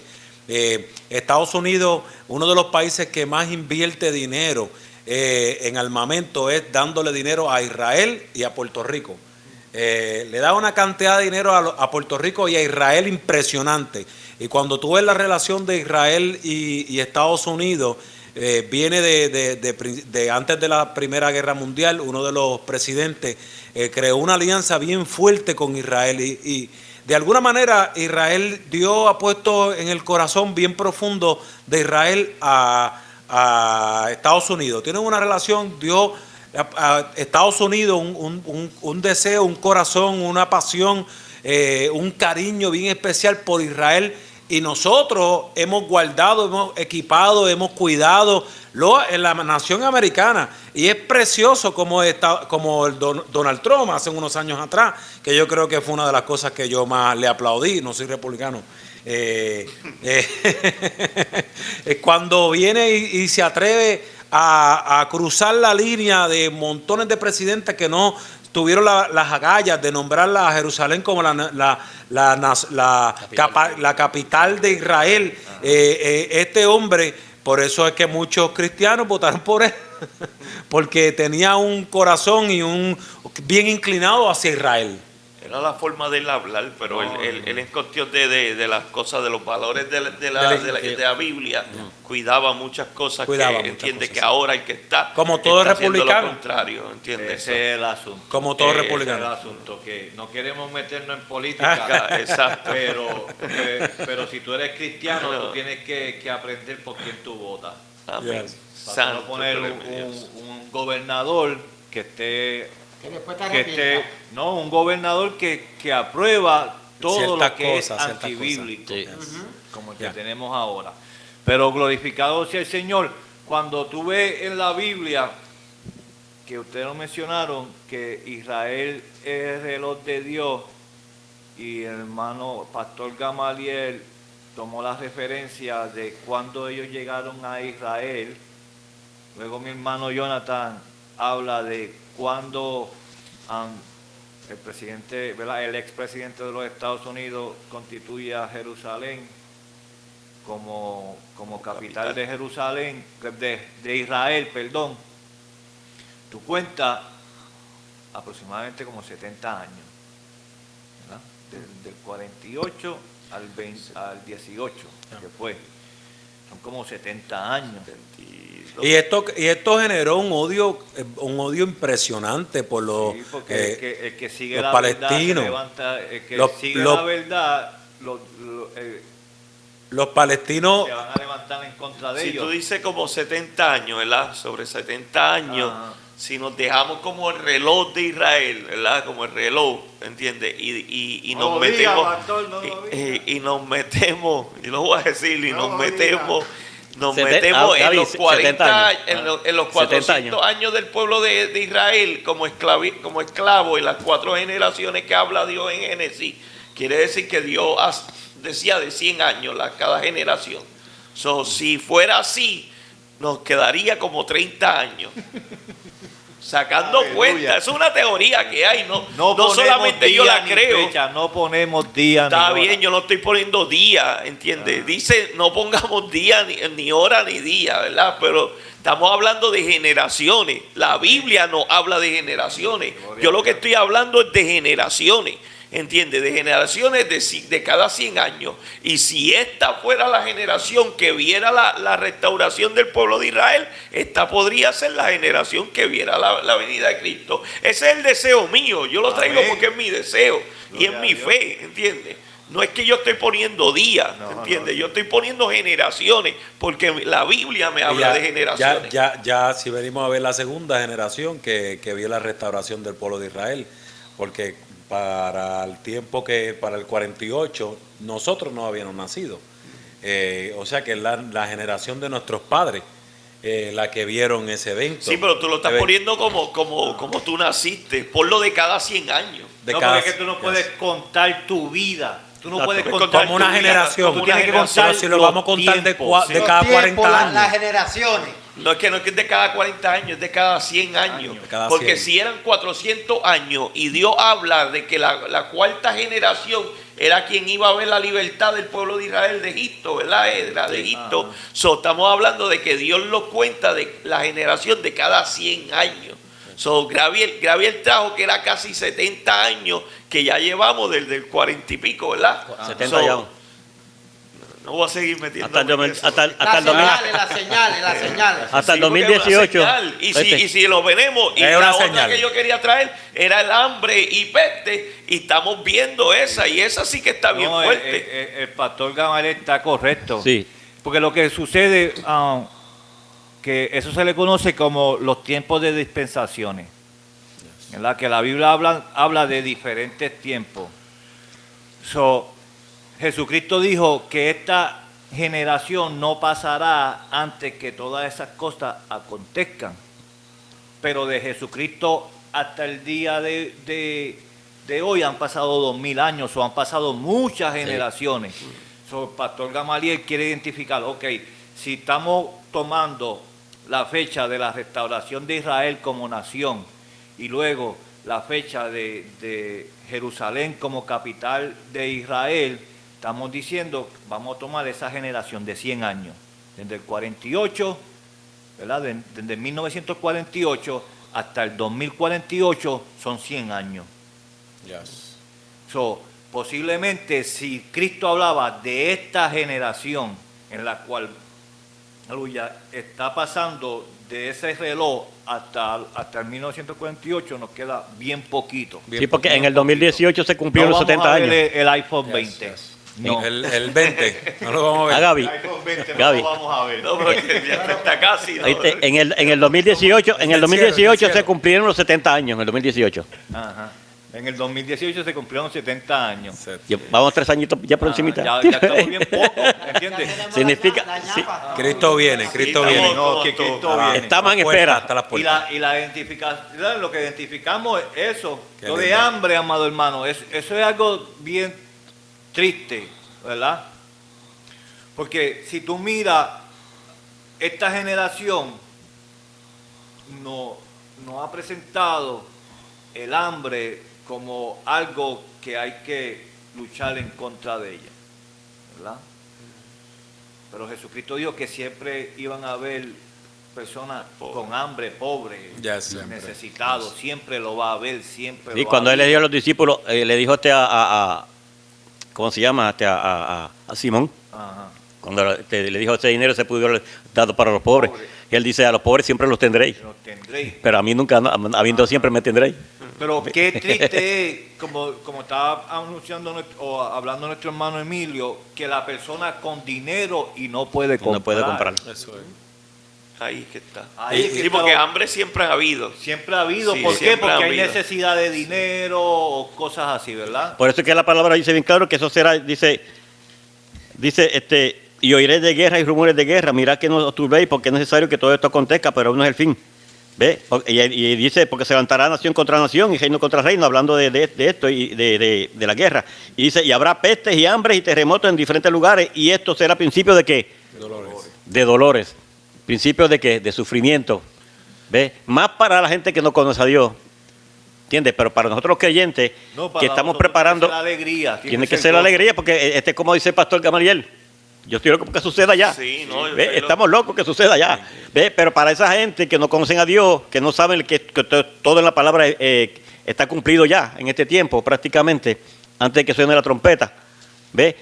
Speaker 5: Estados Unidos, uno de los países que más invierte dinero en armamento, es dándole dinero a Israel y a Puerto Rico. Le da una cantidad de dinero a Puerto Rico y a Israel impresionante. Y cuando tú ves la relación de Israel y Estados Unidos, viene de antes de la Primera Guerra Mundial. Uno de los presidentes creó una alianza bien fuerte con Israel y de alguna manera Israel ha puesto en el corazón bien profundo de Israel a Estados Unidos. Tienen una relación, dio a Estados Unidos un deseo, un corazón, una pasión, un cariño bien especial por Israel. Y nosotros hemos guardado, hemos equipado, hemos cuidado en la nación americana. Y es precioso como el Donald Trump hace unos años atrás, que yo creo que fue una de las cosas que yo más le aplaudí. No soy republicano. Cuando viene y se atreve a cruzar la línea de montones de presidentes que no tuvieron las agallas de nombrarla a Jerusalén como la capital de Israel. Este hombre, por eso es que muchos cristianos votaron por él, porque tenía un corazón bien inclinado hacia Israel.
Speaker 2: Era la forma de él hablar, pero él en cuestión de las cosas, de los valores de la Biblia, cuidaba muchas cosas, entiende que ahora el que está,
Speaker 5: como todo republicano,
Speaker 2: lo contrario, ¿entiendes?
Speaker 4: Ese es el asunto.
Speaker 5: Como todo republicano.
Speaker 4: Ese es el asunto, que no queremos meternos en política,
Speaker 2: exacto.
Speaker 4: Pero si tú eres cristiano, tú tienes que aprender por quién tú votas.
Speaker 2: Amén.
Speaker 5: Yes.
Speaker 4: Para no poner un gobernador que esté... un gobernador que aprueba todo lo que es antibíblico, como el que tenemos ahora. Pero glorificado sea el Señor. Cuando tú ves en la Biblia, que ustedes lo mencionaron, que Israel es el reloj de Dios, y el hermano Pastor Gamaliel tomó la referencia de cuando ellos llegaron a Israel. Luego mi hermano Jonathan habla de cuando el presidente, ¿verdad?, el expresidente de los Estados Unidos constituye a Jerusalén como capital de Jerusalén, de Israel, perdón. Tú cuentas aproximadamente como 70 años, ¿verdad? Del 48 al 18, que fue. Son como 70 años.
Speaker 5: Y esto generó un odio impresionante por los,
Speaker 4: el que sigue
Speaker 5: los
Speaker 4: la
Speaker 5: palestinos.
Speaker 4: Verdad, el que sigue la verdad,
Speaker 5: los palestinos
Speaker 4: se van a levantar en contra de ellos.
Speaker 2: Si tú dices como 70 años, ¿verdad? Sobre 70 años, si nos dejamos como el reloj de Israel, ¿verdad? Como el reloj, ¿entiendes? Y
Speaker 4: No
Speaker 2: nos
Speaker 4: lo diga,
Speaker 2: metemos,
Speaker 4: pastor, no lo diga.
Speaker 2: y nos metemos, y lo voy a decir, y
Speaker 4: No
Speaker 2: nos
Speaker 4: lo
Speaker 2: metemos, nos
Speaker 6: Seten-
Speaker 2: metemos en
Speaker 6: Gaby,
Speaker 2: los 40
Speaker 6: 70 años.
Speaker 2: en los
Speaker 6: 70
Speaker 2: 400 años del pueblo de Israel como esclavo, y las 4 generaciones que habla Dios en Génesis. Quiere decir que Dios decía de 100 años cada generación. So, si fuera así, nos quedaría como 30 años. Sacando
Speaker 4: Aleluya.
Speaker 2: cuenta, es una teoría que hay, no
Speaker 4: ponemos
Speaker 2: solamente yo
Speaker 4: día
Speaker 2: la
Speaker 4: ni
Speaker 2: creo.
Speaker 4: fecha, no ponemos día
Speaker 2: Está
Speaker 4: ni hora.
Speaker 2: bien, yo no estoy poniendo día, ¿entiendes? Dice, no pongamos día, ni hora, ni día, ¿verdad? Pero estamos hablando de generaciones. La Biblia no habla de generaciones. Yo lo que estoy hablando es de generaciones, ¿entiendes? De generaciones de cada 100 años. Y si esta fuera la generación que viera la restauración del pueblo de Israel, esta podría ser la generación que viera la venida de Cristo. Ese es el deseo mío. Yo lo traigo
Speaker 4: Amén.
Speaker 2: porque es mi deseo y
Speaker 4: Gloria
Speaker 2: es
Speaker 4: a
Speaker 2: mi
Speaker 4: Dios.
Speaker 2: fe, ¿entiendes? No es que yo estoy poniendo días,
Speaker 4: No,
Speaker 2: ¿entiendes? Yo estoy poniendo generaciones porque la Biblia me habla de generaciones.
Speaker 5: Ya si venimos a ver la segunda generación que vio la restauración del pueblo de Israel, porque para el 48, nosotros no habíamos nacido. O sea que la generación de nuestros padres, la que vieron ese evento.
Speaker 2: Sí, pero tú lo estás
Speaker 5: Debe-
Speaker 2: poniendo como tú naciste, por lo de cada 100 años.
Speaker 5: de
Speaker 4: No,
Speaker 5: cada-
Speaker 4: porque es que tú no puedes contar tu vida. Tú no
Speaker 6: Exacto.
Speaker 4: puedes
Speaker 2: Como
Speaker 4: contar
Speaker 5: como una
Speaker 4: tu vida.
Speaker 5: generación.
Speaker 4: Tú tienes que
Speaker 2: Una
Speaker 4: contar
Speaker 5: Pero si lo
Speaker 4: los
Speaker 5: vamos a contar de
Speaker 4: tiempos,
Speaker 5: de
Speaker 4: sí.
Speaker 5: cada
Speaker 3: Los tiempos,
Speaker 5: 40 años.
Speaker 3: las generaciones.
Speaker 2: No es que es de cada 40 años, es de cada 100 años.
Speaker 5: De cada
Speaker 2: Porque
Speaker 5: 100.
Speaker 2: si eran 400 años y Dios habla de que la cuarta generación era quien iba a ver la libertad del pueblo de Israel de Egipto, ¿verdad? Era de Egipto. So, estamos hablando de que Dios lo cuenta de la generación de cada 100 años. So, Gabriel trajo que era casi 70 años que ya llevamos desde el 40 y pico, ¿verdad?
Speaker 6: 70
Speaker 2: So,
Speaker 6: ya.
Speaker 2: No voy a seguir metiendo.
Speaker 6: Hasta el 2000 hasta el
Speaker 3: Las
Speaker 6: 2000
Speaker 3: señales.
Speaker 6: hasta el
Speaker 2: Sí, porque es una
Speaker 6: 2018.
Speaker 2: señal. Y si lo venemos, y
Speaker 5: Es
Speaker 2: la
Speaker 5: una
Speaker 2: otra
Speaker 5: señal.
Speaker 2: que yo quería traer era el hambre y peste, y estamos viendo esa, y esa sí que está bien
Speaker 4: No,
Speaker 2: fuerte.
Speaker 4: el pastor Gamaliel está correcto.
Speaker 6: Sí.
Speaker 4: Porque lo que sucede, que eso se le conoce como los tiempos de dispensaciones. ¿Verdad? Que la Biblia habla de diferentes tiempos. Jesucristo dijo que esta generación no pasará antes que todas esas cosas acontezcan. Pero de Jesucristo hasta el día de hoy han pasado 2000 años o han pasado muchas generaciones. El pastor Gamaliel quiere identificar, ok, si estamos tomando la fecha de la restauración de Israel como nación y luego la fecha de Jerusalén como capital de Israel, estamos diciendo, vamos a tomar esa generación de 100 años, desde el 48, ¿verdad? Desde 1948 hasta el 2048 son 100 años.
Speaker 5: Yes.
Speaker 4: Posiblemente si Cristo hablaba de esta generación en la cual, aleluya, está pasando de ese reloj hasta el 1948, nos queda bien poquito.
Speaker 6: Sí, porque en el 2018 se cumplieron los 70
Speaker 4: vamos a ver
Speaker 6: años.
Speaker 4: el iPhone
Speaker 5: Yes,
Speaker 4: 20.
Speaker 5: yes.
Speaker 4: No.
Speaker 5: El 20, no lo vamos a
Speaker 6: Ah,
Speaker 5: ver.
Speaker 6: Gaby,
Speaker 4: El iPhone 20
Speaker 6: Gaby.
Speaker 4: no lo vamos a ver.
Speaker 2: No, pero que ya está casi. ¿no?
Speaker 6: ¿Oíste? En el 2018, en el 2018 se cumplieron los 70 años, en el 2018.
Speaker 4: Ajá. En el 2018 se cumplieron 70 años.
Speaker 6: Y vamos 3 añitos ya por encimita.
Speaker 4: Ya estamos bien poco, ¿entiendes?
Speaker 6: Significa- sí.
Speaker 5: Cristo viene, Cristo
Speaker 2: Sí,
Speaker 5: viene.
Speaker 2: estamos-
Speaker 4: No, que
Speaker 2: todo,
Speaker 4: Cristo
Speaker 2: todo.
Speaker 4: viene.
Speaker 6: Estamos en
Speaker 5: Las puertas,
Speaker 6: espera.
Speaker 5: hasta las
Speaker 4: Y
Speaker 5: puertas.
Speaker 4: la identificación, lo que identificamos es eso,
Speaker 5: Qué
Speaker 4: lo de
Speaker 5: lindo.
Speaker 4: hambre, amado hermano, eso es algo bien triste, ¿verdad? Porque si tú miras, esta generación no ha presentado el hambre como algo que hay que luchar en contra de ella, ¿verdad? Pero Jesucristo dijo que siempre iban a haber personas con hambre, pobres,
Speaker 5: Ya, siempre.
Speaker 4: necesitados, siempre lo va a haber, siempre
Speaker 6: Y
Speaker 4: lo va
Speaker 6: cuando
Speaker 4: a
Speaker 6: él le
Speaker 4: haber.
Speaker 6: dijo a los discípulos, le dijo ¿cómo se llama? A Simón.
Speaker 4: Ajá.
Speaker 6: Cuando le dijo, ese dinero se pudo haber dado para los pobres.
Speaker 4: Pobres.
Speaker 6: Y él dice, a los pobres siempre los tendréis.
Speaker 4: Lo tendréis.
Speaker 6: Pero a mí nunca, habiendo siempre me tendréis.
Speaker 4: Pero qué triste es, como estaba anunciando o hablando nuestro hermano Emilio, que la persona con dinero y no puede comprar.
Speaker 6: No puede comprar.
Speaker 5: Eso es.
Speaker 2: Ahí que está.
Speaker 4: Ahí es que
Speaker 2: Sí,
Speaker 4: está
Speaker 2: porque
Speaker 4: lo-
Speaker 2: hambre siempre ha habido.
Speaker 4: Siempre ha habido.
Speaker 2: Sí,
Speaker 4: ¿Por qué?
Speaker 2: siempre
Speaker 4: Porque
Speaker 2: ha
Speaker 4: hay
Speaker 2: habido.
Speaker 4: necesidad de dinero o cosas así, ¿verdad?
Speaker 6: Por eso es que la palabra dice bien claro que eso será, dice, y oiréis de guerra y rumores de guerra, mirad que no os turbéis, porque es necesario que todo esto acontezca, pero aún no es el fin. ¿Ve? Y dice, porque se levantará nación contra nación y reino contra reino, hablando de esto y de la guerra. Y dice, y habrá pestes y hambres y terremotos en diferentes lugares, y esto será principio de qué? De dolores. Principio de qué? De sufrimiento. ¿Ve? Más para la gente que no conoce a Dios. ¿Entiendes? Pero para nosotros los creyentes
Speaker 4: No, para
Speaker 6: que estamos
Speaker 4: nosotros
Speaker 6: preparando,
Speaker 4: tiene que ser alegría.
Speaker 6: tiene que ser la
Speaker 4: gozo.
Speaker 6: alegría, porque como dice el pastor Gamaliel, yo estoy loco porque suceda ya.
Speaker 2: Sí, no, yo
Speaker 6: ¿Ve?
Speaker 2: estoy
Speaker 6: Estamos locos que suceda ya. ¿Ve? Pero para esa gente que no conocen a Dios, que no saben que todo en la palabra está cumplido ya en este tiempo prácticamente, antes de que suene la trompeta. ¿Ve?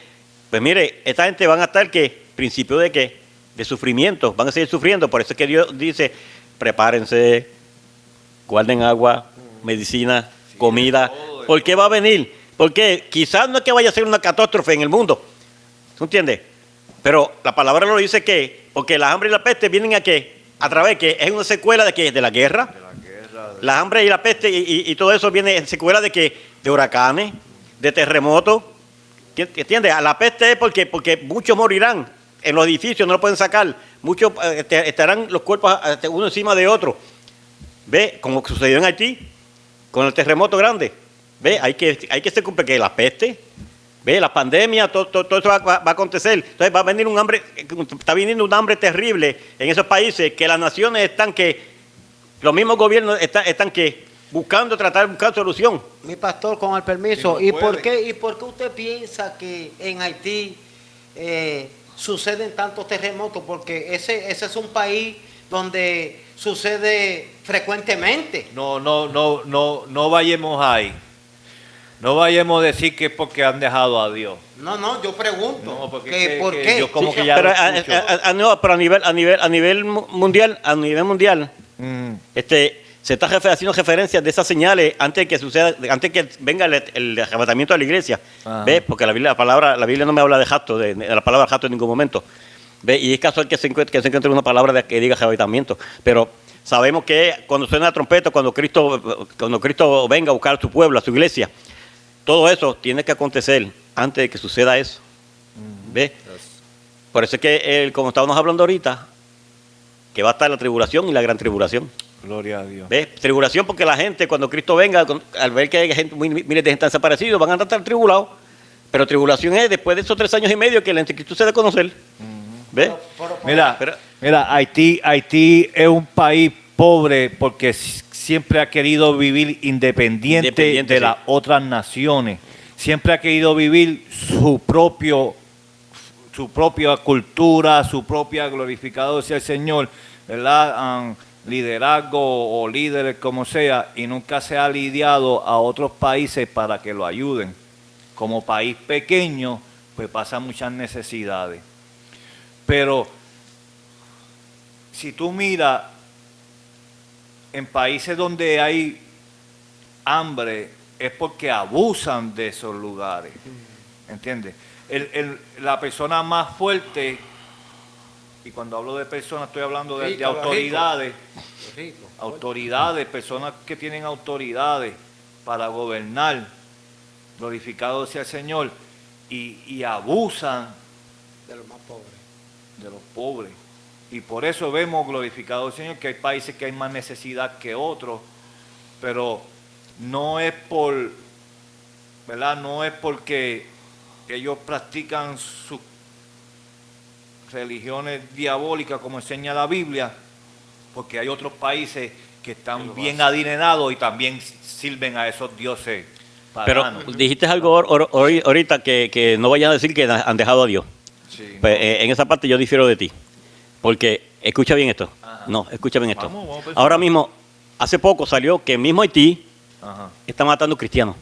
Speaker 6: Pues mire, esta gente van a estar que principio de qué? De sufrimiento, van a seguir sufriendo. Por eso es que Dios dice, prepárense, guarden agua, medicina, comida. ¿Por qué va a venir? Porque quizás no es que vaya a ser una catástrofe en el mundo. ¿Tú entiendes? Pero la palabra lo dice que, porque la hambre y la peste vienen a qué? A través que es una secuela de qué? De la guerra. La hambre y la peste y todo eso viene en secuela de qué? De huracanes, de terremotos. ¿Entiendes? A la peste es porque muchos morirán en los edificios, no lo pueden sacar. Muchos estarán los cuerpos uno encima de otro. ¿Ve? Como sucedió en Haití, con el terremoto grande. ¿Ve? Hay que se cumple que la peste. ¿Ve? La pandemia, todo eso va a acontecer. Entonces va a venir un hambre, está viniendo un hambre terrible en esos países que las naciones están que, los mismos gobiernos están que buscar solución.
Speaker 3: Mi pastor, con el permiso,
Speaker 4: Que no
Speaker 3: ¿y por
Speaker 4: puede.
Speaker 3: qué usted piensa que en Haití suceden tantos terremotos? Porque ese es un país donde sucede frecuentemente.
Speaker 4: No vayamos ahí. No vayamos a decir que es porque han dejado a Dios.
Speaker 3: No, yo pregunto.
Speaker 4: No, porque
Speaker 3: que
Speaker 4: que-
Speaker 3: ¿por
Speaker 4: que
Speaker 3: qué?
Speaker 4: yo como
Speaker 6: Sí,
Speaker 4: que ya
Speaker 6: pero,
Speaker 4: lo escucho.
Speaker 6: no, pero a nivel mundial, se está haciendo referencias de esas señales antes que suceda, antes que venga el arrebatamiento de la iglesia.
Speaker 4: Ajá.
Speaker 6: ¿Ves? Porque la Biblia no me habla de jacto, de la palabra jacto en ningún momento. ¿Ves? Y es casual que se encuentre una palabra que diga arrebatamiento. Pero sabemos que cuando suena la trompeta, cuando Cristo venga a buscar a su pueblo, a su iglesia, todo eso tiene que acontecer antes de que suceda eso. ¿Ves? Por eso es que, como estábamos hablando ahorita, que va a estar la tribulación y la gran tribulación.
Speaker 4: Gloria a Dios.
Speaker 6: ¿Ves? Tribulación porque la gente, cuando Cristo venga, al ver que hay gente, miles de gente desaparecidos, van a estar tribulados. Pero tribulación es después de esos 3 años y medio que el anticristo se da a conocer. ¿Ves?
Speaker 4: Mira, Haití es un país pobre porque siempre ha querido vivir independiente de
Speaker 6: sí.
Speaker 4: las otras naciones. Siempre ha querido vivir su propia cultura, su propia glorificado sea el Señor, ¿verdad? Liderazgo o líderes como sea, y nunca se ha lidiado a otros países para que lo ayuden. Como país pequeño, pues pasa muchas necesidades. Pero si tú miras en países donde hay hambre, es porque abusan de esos lugares. ¿Entiendes? La persona más fuerte, y cuando hablo de personas estoy hablando de autoridades, autoridades, personas que tienen autoridades para gobernar, glorificado sea el Señor, y abusan
Speaker 3: De los más pobres.
Speaker 4: de los pobres. Y por eso vemos, glorificado el Señor, que hay países que hay más necesidad que otros, pero no es por, ¿verdad? No es porque ellos practican sus religiones diabólicas, como enseña la Biblia, porque hay otros países que están bien adinerados y también sirven a esos dioses
Speaker 6: Pero
Speaker 4: paganos.
Speaker 6: dijiste algo ahorita que no vayan a decir que han dejado a Dios.
Speaker 4: Sí.
Speaker 6: Pues, en esa parte yo difiero de ti. Porque, escucha bien esto.
Speaker 4: Ajá.
Speaker 6: No, escucha bien esto.
Speaker 4: Vamos a pensar.
Speaker 6: Ahora mismo, hace poco salió que mismo Haití
Speaker 4: Ajá.
Speaker 6: está matando cristianos.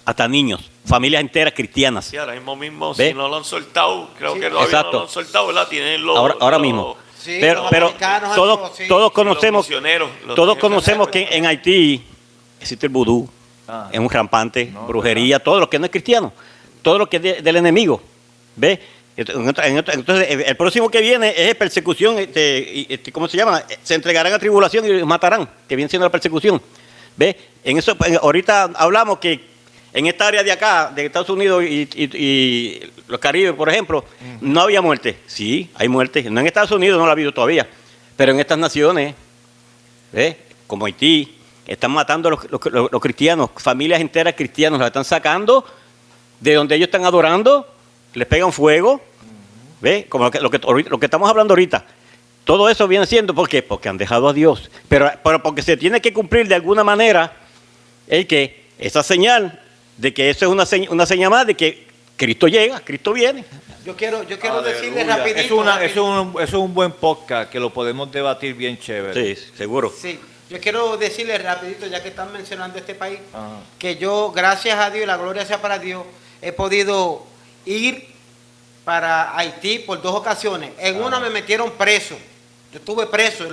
Speaker 6: Hasta niños, familias enteras cristianas.
Speaker 2: Sí, ahora mismo,
Speaker 6: ¿Ve?
Speaker 2: si no lo han soltado, creo
Speaker 3: Sí,
Speaker 2: que todavía
Speaker 6: exacto.
Speaker 2: no lo han soltado, ¿verdad? Tienen los...
Speaker 6: Ahora mismo.
Speaker 3: Sí,
Speaker 6: pero
Speaker 3: los americanos,
Speaker 6: todos,
Speaker 3: sí.
Speaker 6: todos
Speaker 2: Los
Speaker 6: conocemos,
Speaker 2: misioneros, los
Speaker 6: todos
Speaker 2: misioneros.
Speaker 6: conocemos que en Haití existe el vudú,
Speaker 4: Ah.
Speaker 6: es un rampante,
Speaker 4: No,
Speaker 6: brujería, todo lo que no es cristiano, todo lo que es del enemigo. ¿Ves? Entonces, el próximo que viene es persecución, ¿cómo se llama? Se entregarán a tribulación y los matarán, que viene siendo la persecución. ¿Ve? En eso, ahorita hablamos que en esta área de acá, de Estados Unidos y los Caribes, por ejemplo, no había muerte. Sí, hay muerte. No en Estados Unidos, no la ha habido todavía. Pero en estas naciones, ¿ve? Como Haití, están matando a los cristianos, familias enteras cristianas, las están sacando de donde ellos están adorando, les pegan fuego. ¿Ve? Como lo que estamos hablando ahorita. Todo eso viene siendo, ¿por qué? Porque han dejado a Dios. Pero porque se tiene que cumplir de alguna manera esa señal de que eso es una señal más de que Cristo llega, Cristo viene.
Speaker 3: Yo quiero
Speaker 4: Aleluya.
Speaker 3: decirle rapidito.
Speaker 4: Eso es un buen podcast que lo podemos debatir bien chévere.
Speaker 6: Sí, seguro.
Speaker 3: Sí, yo quiero decirle rapidito, ya que están mencionando este país,
Speaker 4: Ajá.
Speaker 3: que yo, gracias a Dios, y la gloria sea para Dios, he podido ir para Haití por 2 ocasiones. En una me metieron preso. Yo estuve preso.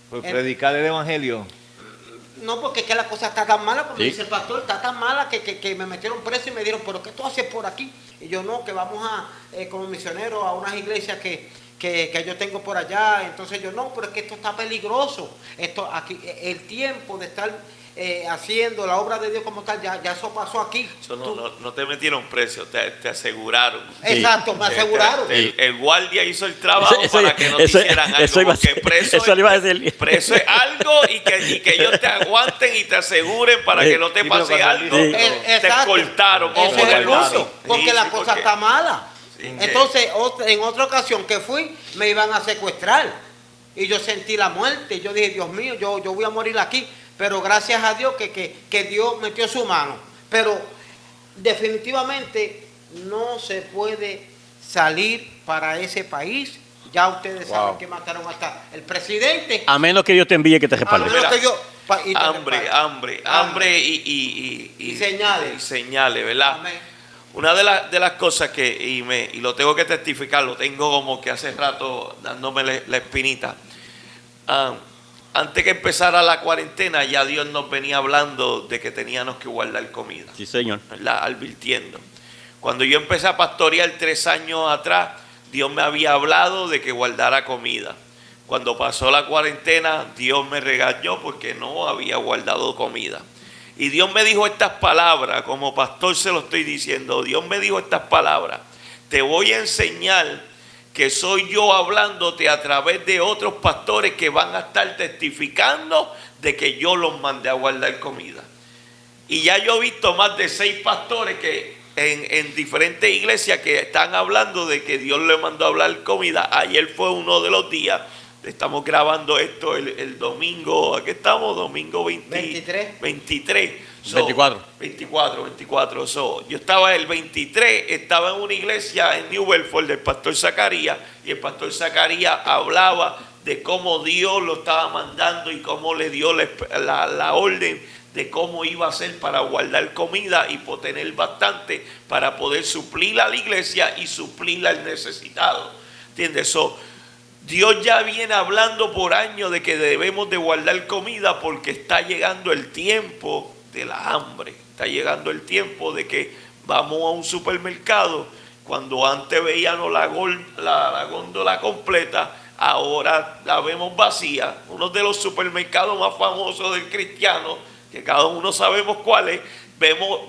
Speaker 4: Por predicar el evangelio.
Speaker 3: No, porque es que la cosa está tan mala, como
Speaker 6: Sí.
Speaker 3: dice el pastor, está tan mala que me metieron preso y me dijeron, ¿pero qué tú haces por aquí? Y yo no, que vamos como misioneros a unas iglesias que yo tengo por allá. Entonces yo no, pero es que esto está peligroso. Esto aquí, el tiempo de estar haciendo la obra de Dios como tal, ya eso pasó aquí.
Speaker 2: Eso no te metieron precio, te aseguraron.
Speaker 3: Exacto, me aseguraron.
Speaker 2: El guardia hizo el trabajo
Speaker 6: Eso-
Speaker 2: para que no te
Speaker 6: eso-
Speaker 2: hicieran algo.
Speaker 6: eso iba a
Speaker 2: Porque
Speaker 6: ser-
Speaker 2: preso,
Speaker 6: eso le iba a decir.
Speaker 2: preso es algo y que ellos te aguanten y te aseguren para que no te
Speaker 4: Sí, pero
Speaker 2: pase
Speaker 4: cuando
Speaker 2: algo.
Speaker 6: Sí.
Speaker 2: Te
Speaker 3: Exacto.
Speaker 2: escoltaron.
Speaker 3: Ese
Speaker 2: como
Speaker 3: es el
Speaker 2: el
Speaker 3: punto, porque
Speaker 2: Sí,
Speaker 3: la
Speaker 2: sí,
Speaker 3: cosa
Speaker 2: porque-
Speaker 3: está mala.
Speaker 2: Sí,
Speaker 3: Entonces, en otra ocasión que fui, me iban a secuestrar. Y yo sentí la muerte. Yo dije, Dios mío, yo voy a morir aquí. Pero gracias a Dios que Dios metió su mano. Pero definitivamente no se puede salir para ese país. Ya ustedes saben que mataron hasta el presidente.
Speaker 6: A menos que Dios te envíe que te
Speaker 3: A
Speaker 6: respalde.
Speaker 3: menos que yo... y te
Speaker 2: Hambre,
Speaker 3: respalde.
Speaker 2: hambre y
Speaker 3: señales.
Speaker 2: Y señales, ¿verdad?
Speaker 3: Amén.
Speaker 2: Una de las cosas que, y lo tengo que testificar, lo tengo como que hace rato dándome la espinita. Antes que empezara la cuarentena, ya Dios nos venía hablando de que teníamos que guardar comida,
Speaker 6: Sí, señor.
Speaker 2: ¿verdad? Advirtiendo. Cuando yo empecé a pastorear 3 años atrás, Dios me había hablado de que guardara comida. Cuando pasó la cuarentena, Dios me regañó porque no había guardado comida. Y Dios me dijo estas palabras, como pastor se lo estoy diciendo, Dios me dijo estas palabras: te voy a enseñar que soy yo hablándote a través de otros pastores que van a estar testificando de que yo los mandé a guardar comida. Y ya yo he visto más de 6 pastores que en diferentes iglesias que están hablando de que Dios les mandó a hablar comida. Ayer fue uno de los días. Estamos grabando esto el domingo. ¿A qué estamos? Domingo 23. 24. Yo estaba el 23, estaba en una iglesia en New Belfort del pastor Zacarías, y el pastor Zacarías hablaba de cómo Dios lo estaba mandando y cómo le dio la orden de cómo iba a ser para guardar comida y por tener bastante para poder suplir a la iglesia y suplir al necesitado. ¿Entiendes? Dios ya viene hablando por años de que debemos de guardar comida porque está llegando el tiempo de la hambre. Está llegando el tiempo de que vamos a un supermercado. Cuando antes veíamos la góndola completa, ahora la vemos vacía. Uno de los supermercados más famosos del cristiano, que cada uno sabemos cuál es,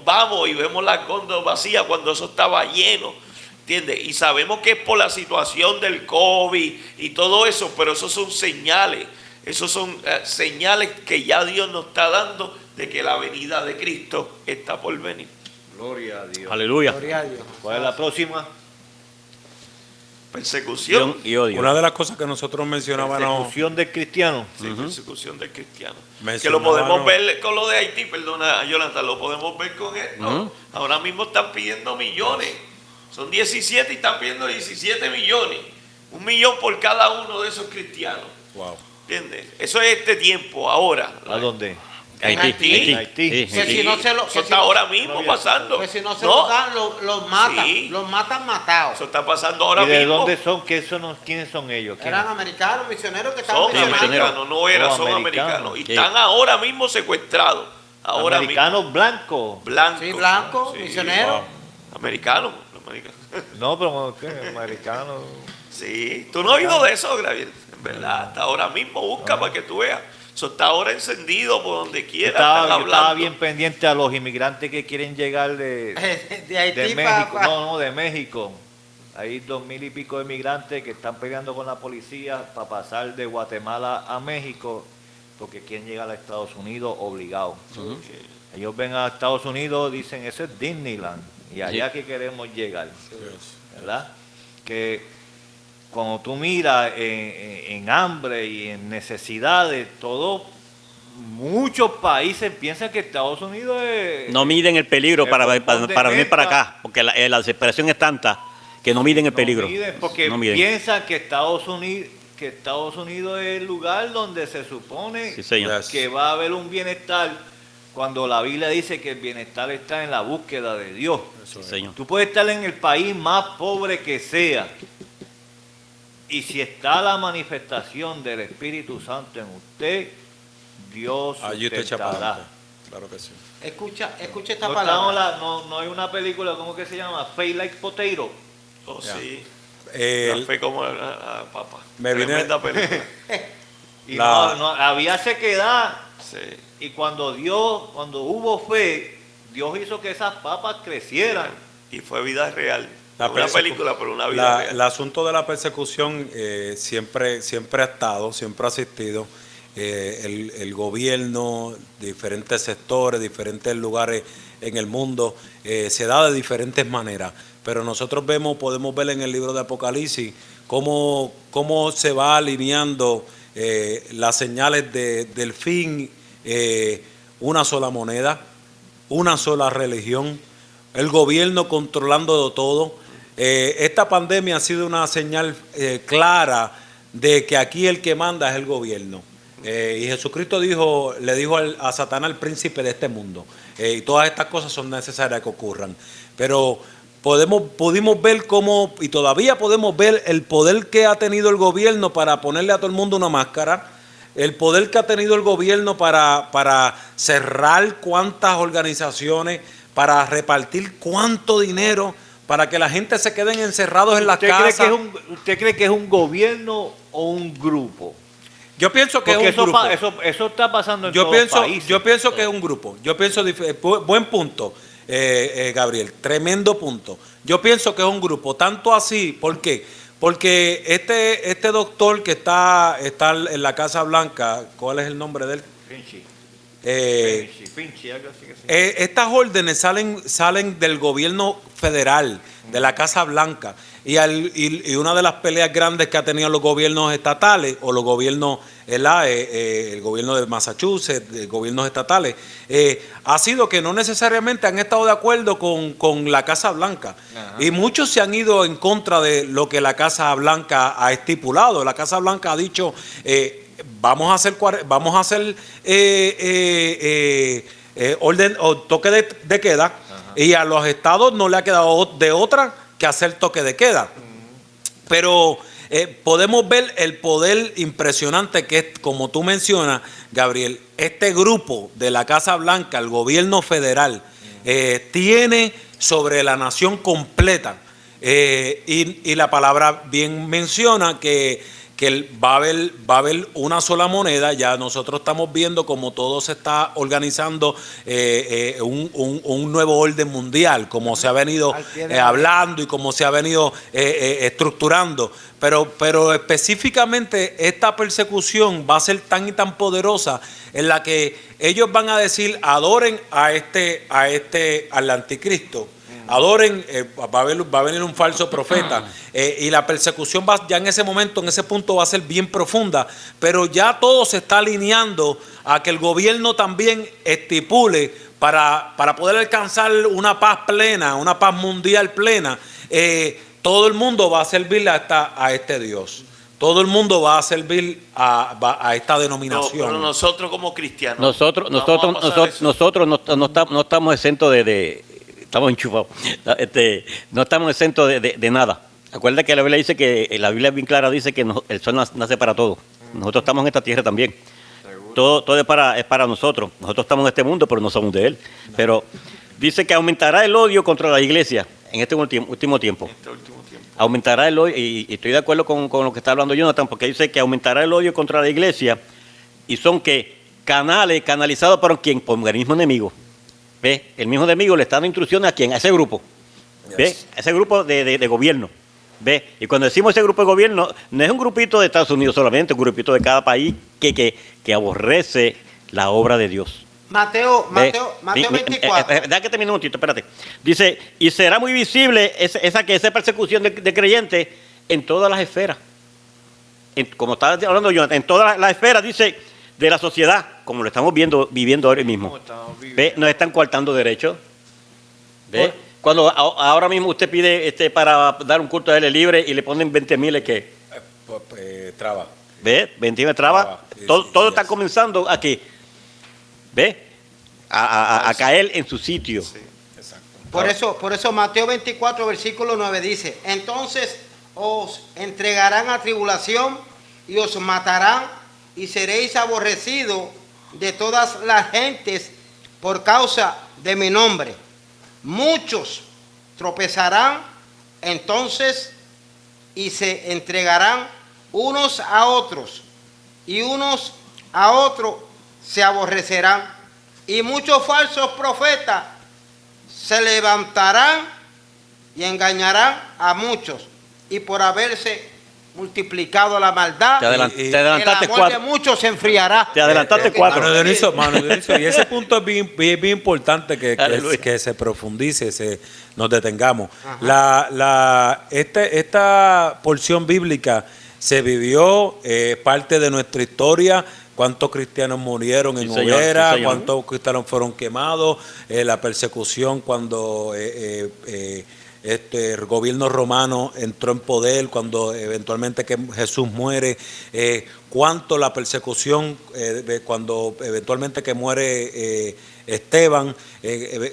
Speaker 2: vamos y vemos las góndolas vacías cuando eso estaba lleno. ¿Entiendes? Y sabemos que es por la situación del COVID y todo eso, pero esos son señales. Esos son señales que ya Dios nos está dando de que la venida de Cristo está por venir.
Speaker 4: Gloria a Dios.
Speaker 6: Aleluya.
Speaker 3: Gloria a Dios.
Speaker 4: ¿Cuál es la próxima?
Speaker 2: Persecución.
Speaker 6: Y odio.
Speaker 5: Una de las cosas que nosotros mencionábamos,
Speaker 4: Persecución del cristiano.
Speaker 2: Sí, persecución del cristiano. Que
Speaker 5: Mencionábamos-
Speaker 2: lo podemos ver con lo de Haití, perdona, Jonathan, lo podemos ver con esto. Ahora mismo están pidiendo millones. Son 17 y están pidiendo 17 millones. 1 millón por cada uno de esos cristianos.
Speaker 5: wow,
Speaker 2: ¿Entiendes? Eso es este tiempo, ahora.
Speaker 4: ¿A dónde?
Speaker 6: Haití.
Speaker 2: En
Speaker 4: Haití.
Speaker 6: Sí,
Speaker 3: Que
Speaker 6: Haití.
Speaker 3: si no se lo,
Speaker 2: Eso
Speaker 3: que
Speaker 2: está
Speaker 3: si-
Speaker 2: ahora mismo pasando.
Speaker 3: que si no se
Speaker 2: No,
Speaker 3: lo dan, los matan.
Speaker 2: Sí.
Speaker 3: Los matan matados.
Speaker 2: eso está pasando ahora
Speaker 4: ¿Y de
Speaker 2: mismo.
Speaker 4: dónde son? ¿Quiénes son ellos? ¿Quiénes?
Speaker 3: Eran americanos, misioneros que estaban
Speaker 2: Son
Speaker 6: misioneros.
Speaker 2: americanos, no eran, son
Speaker 4: americanos.
Speaker 2: americanos. Y
Speaker 6: Sí.
Speaker 2: están ahora mismo secuestrados. Ahora
Speaker 4: Americanos blancos.
Speaker 2: mismo. Blancos.
Speaker 3: Sí, blancos,
Speaker 2: Sí,
Speaker 3: misioneros.
Speaker 2: americanos. americano.
Speaker 4: No, pero ¿qué? Americano.
Speaker 2: Sí, tú no has oído de eso, Gabriel. En verdad, hasta ahora mismo busca para que tú veas. Eso está ahora encendido por donde quiera. Están
Speaker 4: Yo estaba
Speaker 2: hablando.
Speaker 4: bien pendiente a los inmigrantes que quieren llegar de
Speaker 3: Haití
Speaker 4: México. No, de México. Hay 2,000 y pico de inmigrantes que están peleando con la policía para pasar de Guatemala a México porque quieren llegar a Estados Unidos obligados. Ellos ven a Estados Unidos, dicen, eso es Disneyland y allá que queremos llegar, ¿verdad? Que cuando tú miras en hambre y en necesidades, muchos países piensan que Estados Unidos es...
Speaker 6: No miden el peligro
Speaker 4: el
Speaker 6: para
Speaker 4: bombón de
Speaker 6: venir para
Speaker 4: menta.
Speaker 6: acá, porque la desesperación es tanta que no miden el peligro.
Speaker 4: No miden, porque
Speaker 6: No miden.
Speaker 4: piensan que Estados Unidos es el lugar donde se supone
Speaker 6: Sí, señor.
Speaker 5: Yes.
Speaker 4: que va a haber un bienestar, cuando la Biblia dice que el bienestar está en la búsqueda de Dios.
Speaker 6: Sí, señor.
Speaker 4: Tú puedes estar en el país más pobre que sea, y si está la manifestación del Espíritu Santo en usted, Dios
Speaker 5: Allí usted echa para
Speaker 4: sustentará.
Speaker 5: adelante. Claro que sí.
Speaker 3: Escucha esta
Speaker 4: No,
Speaker 3: palabra.
Speaker 4: no hay una película, ¿cómo que se llama? Faith Like Potato.
Speaker 2: Oh,
Speaker 5: Ya.
Speaker 2: sí.
Speaker 5: El-
Speaker 2: La fe como la papa.
Speaker 5: Me viene-
Speaker 2: Tremenda película.
Speaker 4: Y
Speaker 5: La-
Speaker 4: había sequedad.
Speaker 2: Sí.
Speaker 4: Y cuando hubo fe, Dios hizo que esas papas crecieran.
Speaker 2: Y fue vida real.
Speaker 5: La
Speaker 2: Una
Speaker 5: persecu-
Speaker 2: película, pero una vida real.
Speaker 5: El asunto de la persecución siempre ha estado, siempre ha existido. El gobierno, diferentes sectores, diferentes lugares en el mundo, se da de diferentes maneras. Pero nosotros podemos ver en el libro de Apocalipsis cómo se va alineando las señales del fin, una sola moneda, una sola religión, el gobierno controlando todo. Esta pandemia ha sido una señal clara de que aquí el que manda es el gobierno. Y Jesucristo le dijo a Satanás, el príncipe de este mundo. Y todas estas cosas son necesarias que ocurran. Pero pudimos ver cómo, y todavía podemos ver el poder que ha tenido el gobierno para ponerle a todo el mundo una máscara, el poder que ha tenido el gobierno para cerrar cuántas organizaciones, para repartir cuánto dinero, para que la gente se queden encerrados en las
Speaker 4: ¿Usted
Speaker 5: casas.
Speaker 4: ¿Usted cree que es un gobierno o un grupo?
Speaker 5: Yo pienso que
Speaker 4: Porque
Speaker 5: es un grupo.
Speaker 4: eso está pasando en todos los países.
Speaker 5: Yo pienso que es un grupo. Yo pienso buen punto, Gabriel, tremendo punto. Yo pienso que es un grupo, tanto así, ¿por qué? Porque este doctor que está en la Casa Blanca, ¿cuál es el nombre de él?
Speaker 4: Finchi, algo así que sí.
Speaker 5: Estas órdenes salen del gobierno federal, de la Casa Blanca, y una de las peleas grandes que ha tenido los gobiernos estatales, o los gobiernos, el gobierno de Massachusetts, gobiernos estatales, ha sido que no necesariamente han estado de acuerdo con la Casa Blanca.
Speaker 4: Ajá.
Speaker 5: Y muchos se han ido en contra de lo que la Casa Blanca ha estipulado. La Casa Blanca ha dicho... vamos a hacer orden o toque de queda. Ajá. Y a los estados no le ha quedado de otra que hacer toque de queda. Pero podemos ver el poder impresionante que es, como tú mencionas, Gabriel, este grupo de la Casa Blanca, el gobierno federal, tiene sobre la nación completa. Y la palabra bien menciona que va a haber una sola moneda. Ya nosotros estamos viendo cómo todo se está organizando, un nuevo orden mundial, como se ha venido hablando y como se ha venido estructurando. Pero específicamente esta persecución va a ser tan y tan poderosa, en la que ellos van a decir: adoren al anticristo. Adoren, va a venir un falso profeta, y la persecución ya en ese momento, en ese punto, va a ser bien profunda, pero ya todo se está alineando a que el gobierno también estipule para poder alcanzar una paz plena, una paz mundial plena. Todo el mundo va a servirle a este Dios. Todo el mundo va a servir a esta denominación.
Speaker 2: No, pero nosotros como cristianos.
Speaker 6: Nosotros no estamos exentos estamos enchufados. No estamos exentos de nada. Acuerda que la Biblia dice la Biblia bien clara dice que el sol nace para todos. Nosotros estamos en esta tierra también. Todo es para nosotros. Nosotros estamos en este mundo, pero no somos de él. Pero dice que aumentará el odio contra la iglesia. en este último tiempo.
Speaker 2: En este último tiempo.
Speaker 6: Aumentará el odio, y estoy de acuerdo con lo que está hablando Jonathan, porque dice que aumentará el odio contra la iglesia, y son que canalizados por quién, por el mismo enemigo. ¿Ve? El mismo enemigo le está dando instrucciones a quién, a ese grupo. ¿Ve? A ese grupo de gobierno. ¿Ve? Y cuando decimos ese grupo de gobierno, no es un grupito de Estados Unidos solamente, un grupito de cada país que aborrece la obra de Dios.
Speaker 3: Mateo 24.
Speaker 6: Da que termine un momentito, espérate. Dice, y será muy visible esa persecución de creyentes en todas las esferas. Como estaba hablando yo, en todas las esferas, dice, de la sociedad, como lo estamos viviendo ahora mismo. ¿Ve? Nos están coartando derechos. ¿Ve? Cuando ahora mismo usted pide para dar un culto a él libre y le ponen 20,000 ¿qué?
Speaker 5: Traba.
Speaker 6: ¿Ve? 20,000 trabas. Todo está comenzando aquí. ¿Ve? A caer en su sitio.
Speaker 2: Sí.
Speaker 5: Exacto.
Speaker 3: Por eso Mateo 24, versículo 9 dice, entonces os entregarán a tribulación y os matarán y seréis aborrecidos de todas las gentes por causa de mi nombre. Muchos tropezarán entonces y se entregarán unos a otros y unos a otros se aborrecerán y muchos falsos profetas se levantarán y engañarán a muchos y por haberse multiplicado la maldad,
Speaker 6: Te adelantaste
Speaker 3: el amor de
Speaker 6: 4.
Speaker 3: muchos se enfriará.
Speaker 6: Te adelantaste 4.
Speaker 5: Mano Dionisio, y ese punto es bien importante que se profundice, nos detengamos. Esta porción bíblica se vivió, parte de nuestra historia. ¿Cuántos cristianos murieron en hoguera?
Speaker 6: Sí,
Speaker 5: ¿Cuántos cristianos fueron quemados? La persecución cuando el gobierno romano entró en poder, cuando eventualmente que Jesús muere. ¿Cuánto la persecución cuando eventualmente que muere Esteban?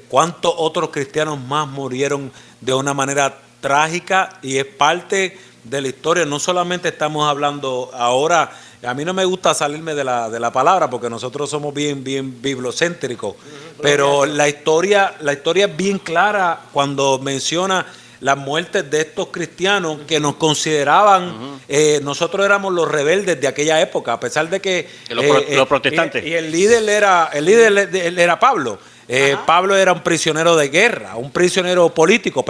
Speaker 5: ¿Cuántos otros cristianos más murieron de una manera trágica? Y es parte de la historia. No solamente estamos hablando ahora. A mí no me gusta salirme de la palabra porque nosotros somos bien bibliocéntricos, pero la historia es bien clara cuando menciona las muertes de estos cristianos que nos consideraban, nosotros éramos los rebeldes de aquella época, a pesar de que
Speaker 6: los protestantes.
Speaker 5: Y el líder era Pablo. Pablo era un prisionero de guerra, un prisionero político,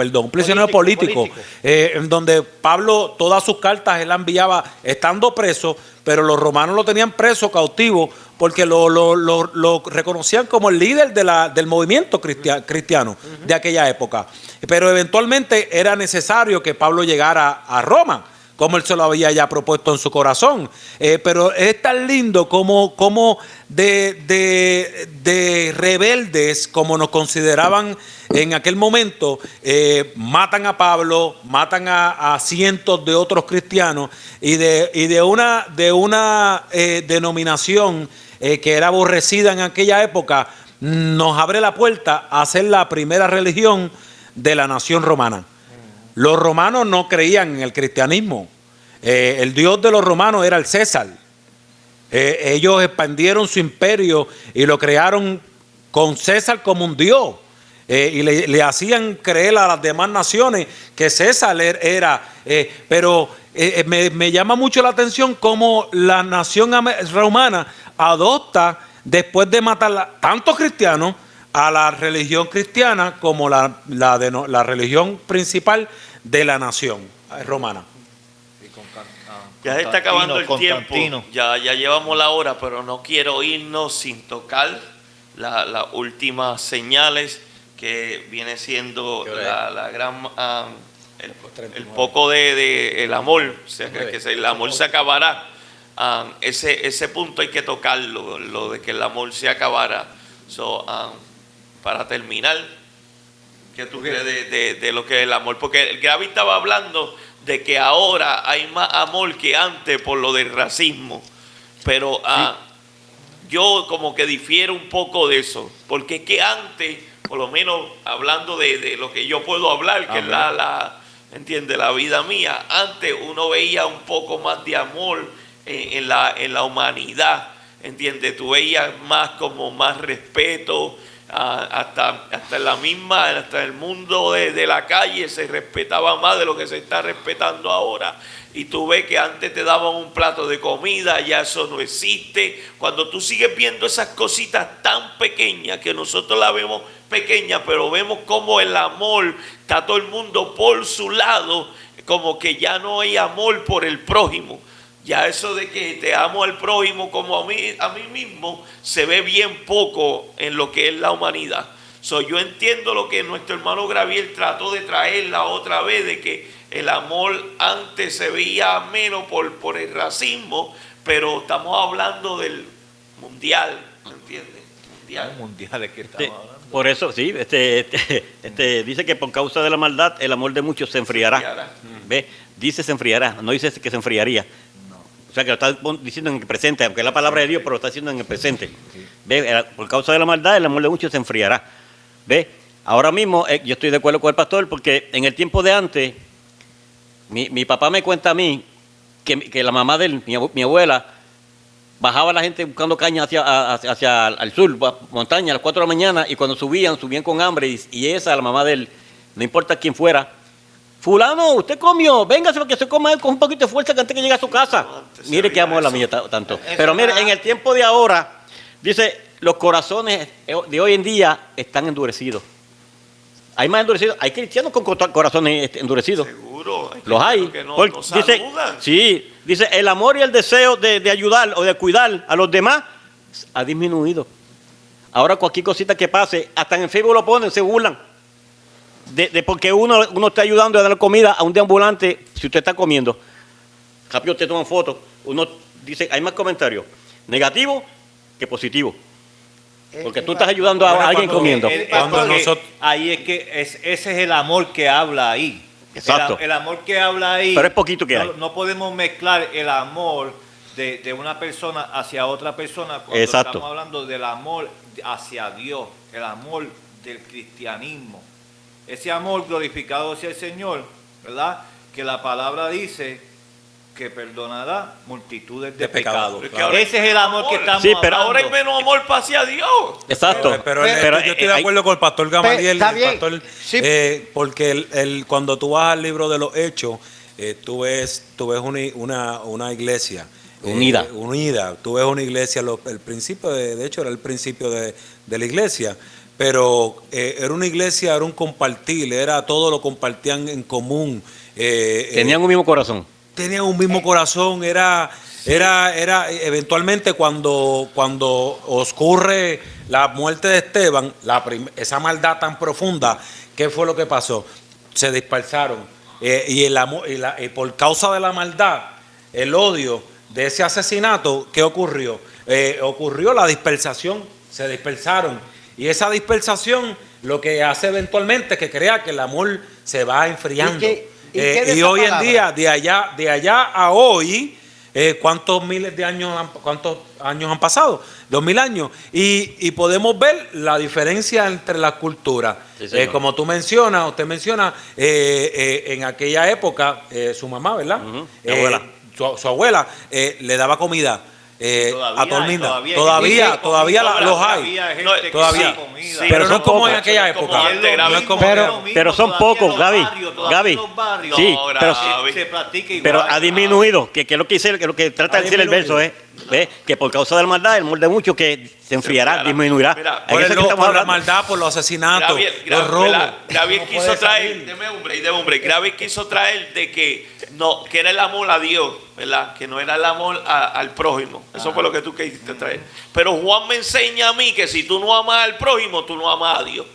Speaker 5: en donde Pablo todas sus cartas él las enviaba estando preso, pero los romanos lo tenían preso, cautivo, porque lo reconocían como el líder del movimiento cristiano de aquella época. Pero eventualmente era necesario que Pablo llegara a Roma, como él se lo había ya propuesto en su corazón. Pero es tan lindo como de rebeldes, como nos consideraban en aquel momento, matan a Pablo, matan a cientos de otros cristianos, y de una denominación que era aborrecida en aquella época, nos abre la puerta a ser la primera religión de la nación romana. Los romanos no creían en el cristianismo. El dios de los romanos era el César. Ellos expandieron su imperio y lo crearon con César como un dios. Y le hacían creer a las demás naciones que César era. Pero me llama mucho la atención cómo la nación romana adopta, después de matar tantos cristianos, a la religión cristiana como la religión principal de la nación romana.
Speaker 2: Ya se está acabando el
Speaker 4: Constantino.
Speaker 2: tiempo, ya llevamos la hora, pero no quiero irnos sin tocar las últimas señales que viene siendo la gran el poco de el amor, o sea, que el amor se acabará. Ese punto hay que tocarlo, lo de que el amor se acabará. Para terminar, ¿qué tú crees de lo que es el amor? Porque el Gaby estaba hablando de que ahora hay más amor que antes por lo del racismo, pero yo como que difiero un poco de eso, porque es que antes, por lo menos hablando de lo que yo puedo hablar, que es ¿entiende? La vida mía, antes uno veía un poco más de amor en la humanidad, ¿entiendes? Tú veías más como más respeto, hasta hasta el mundo de la calle se respetaba más de lo que se está respetando ahora. Y tú ves que antes te daban un plato de comida, ya eso no existe. Cuando tú sigues viendo esas cositas tan pequeñas, que nosotros las vemos pequeñas, pero vemos como el amor está todo el mundo por su lado, como que ya no hay amor por el prójimo. Ya eso de que te amo al prójimo como a mí mismo, se ve bien poco en lo que es la humanidad. Yo entiendo lo que nuestro hermano Gabriel trató de traer la otra vez, de que el amor antes se veía menos por el racismo, pero estamos hablando del mundial, ¿entiendes?
Speaker 4: Mundial es que estamos hablando.
Speaker 6: Por eso, sí, dice que por causa de la maldad el amor de muchos se enfriará. ¿Ve? Dice se enfriará, no dice que se enfriaría. O sea que lo está diciendo en el presente, aunque es la palabra de Dios, pero lo está diciendo en el presente. ¿Ve? Por causa de la maldad el amor de muchos se enfriará. ¿Ve? Ahora mismo yo estoy de acuerdo con el pastor, porque en el tiempo de antes, mi papá me cuenta a mí que la mamá de él, mi abuela, bajaba la gente buscando caña hacia al sur, montaña, a las 4 de la mañana, y cuando subían con hambre, y esa, la mamá de él, no importa quién fuera, fulano, usted comió, véngase porque se coma él con un poquito de fuerza que antes que llegue a su casa. Mire qué amor la mía tanto. Pero mire, en el tiempo de ahora, dice, los corazones de hoy en día están endurecidos. Hay más endurecidos, hay cristianos con corazones endurecidos.
Speaker 2: Seguro.
Speaker 6: Los hay.
Speaker 2: Que no
Speaker 6: Dice,
Speaker 2: saludan.
Speaker 6: sí, dice, el amor y el deseo de ayudar o de cuidar a los demás ha disminuido. Ahora cualquier cosita que pase, hasta en el Facebook lo ponen, se burlan. De porque uno está ayudando a dar comida a un deambulante si usted está comiendo. Rápido usted toma fotos. Uno dice, hay más comentarios negativos que positivos. Porque tú estás ayudando a alguien comiendo.
Speaker 4: Ahí es que ese es el amor que habla ahí.
Speaker 6: Exacto.
Speaker 4: El amor que habla ahí.
Speaker 6: Pero es poquito que hay.
Speaker 4: No podemos mezclar el amor de una persona hacia otra persona cuando
Speaker 6: Exacto.
Speaker 4: estamos hablando del amor hacia Dios, el amor del cristianismo. Ese amor glorificado hacia el Señor, ¿verdad? Que la palabra dice que perdonará multitudes de pecados. Ese es el amor que estamos hablando.
Speaker 2: Ahora hay menos amor hacia Dios.
Speaker 6: Exacto.
Speaker 5: Pero yo estoy de acuerdo con el pastor Gamaliel,
Speaker 3: está bien. Sí.
Speaker 5: Porque cuando tú vas al libro de los Hechos, tú ves una iglesia unida. Tú ves una iglesia, el principio de hecho era el principio de la iglesia, pero era una iglesia, era un compartir, todo lo compartían en común.
Speaker 6: Tenían un mismo corazón.
Speaker 5: Tenían un mismo corazón, era eventualmente cuando ocurre la muerte de Esteban, esa maldad tan profunda, ¿qué fue lo que pasó? Se dispersaron y por causa de la maldad, el odio de ese asesinato, ¿qué ocurrió? Ocurrió la dispersación, se dispersaron, y esa dispersación lo que hace eventualmente es que crea que el amor se va enfriando. Y hoy en día, de allá a hoy, ¿cuántos años han pasado? 2000 años. Y podemos ver la diferencia entre las culturas. Sí, como usted menciona, en aquella época, su mamá, ¿verdad?
Speaker 6: Abuela.
Speaker 5: Su abuela le daba comida. A todo el mundo. Todavía los hay. Todavía.
Speaker 6: Sí,
Speaker 5: pero no es como
Speaker 6: pocos.
Speaker 5: en aquella época.
Speaker 2: No es como
Speaker 6: pero son pocos, Gaby. Sí,
Speaker 4: se practica igual.
Speaker 6: pero ha disminuido. Que es lo que trata de decir el verso, ¿Ve? Que por causa de la maldad, el amor de muchos que se enfriará, disminuirá.
Speaker 2: Mira,
Speaker 5: Por la maldad, por los asesinatos, los robos.
Speaker 2: Gabriel quiso traer, Gabriel quiso traer de que era el amor a Dios, ¿verdad? Que no era el amor al prójimo. Eso fue lo que tú quisiste traer. Pero Juan me enseña a mí que si tú no amas al prójimo, tú no amas a Dios.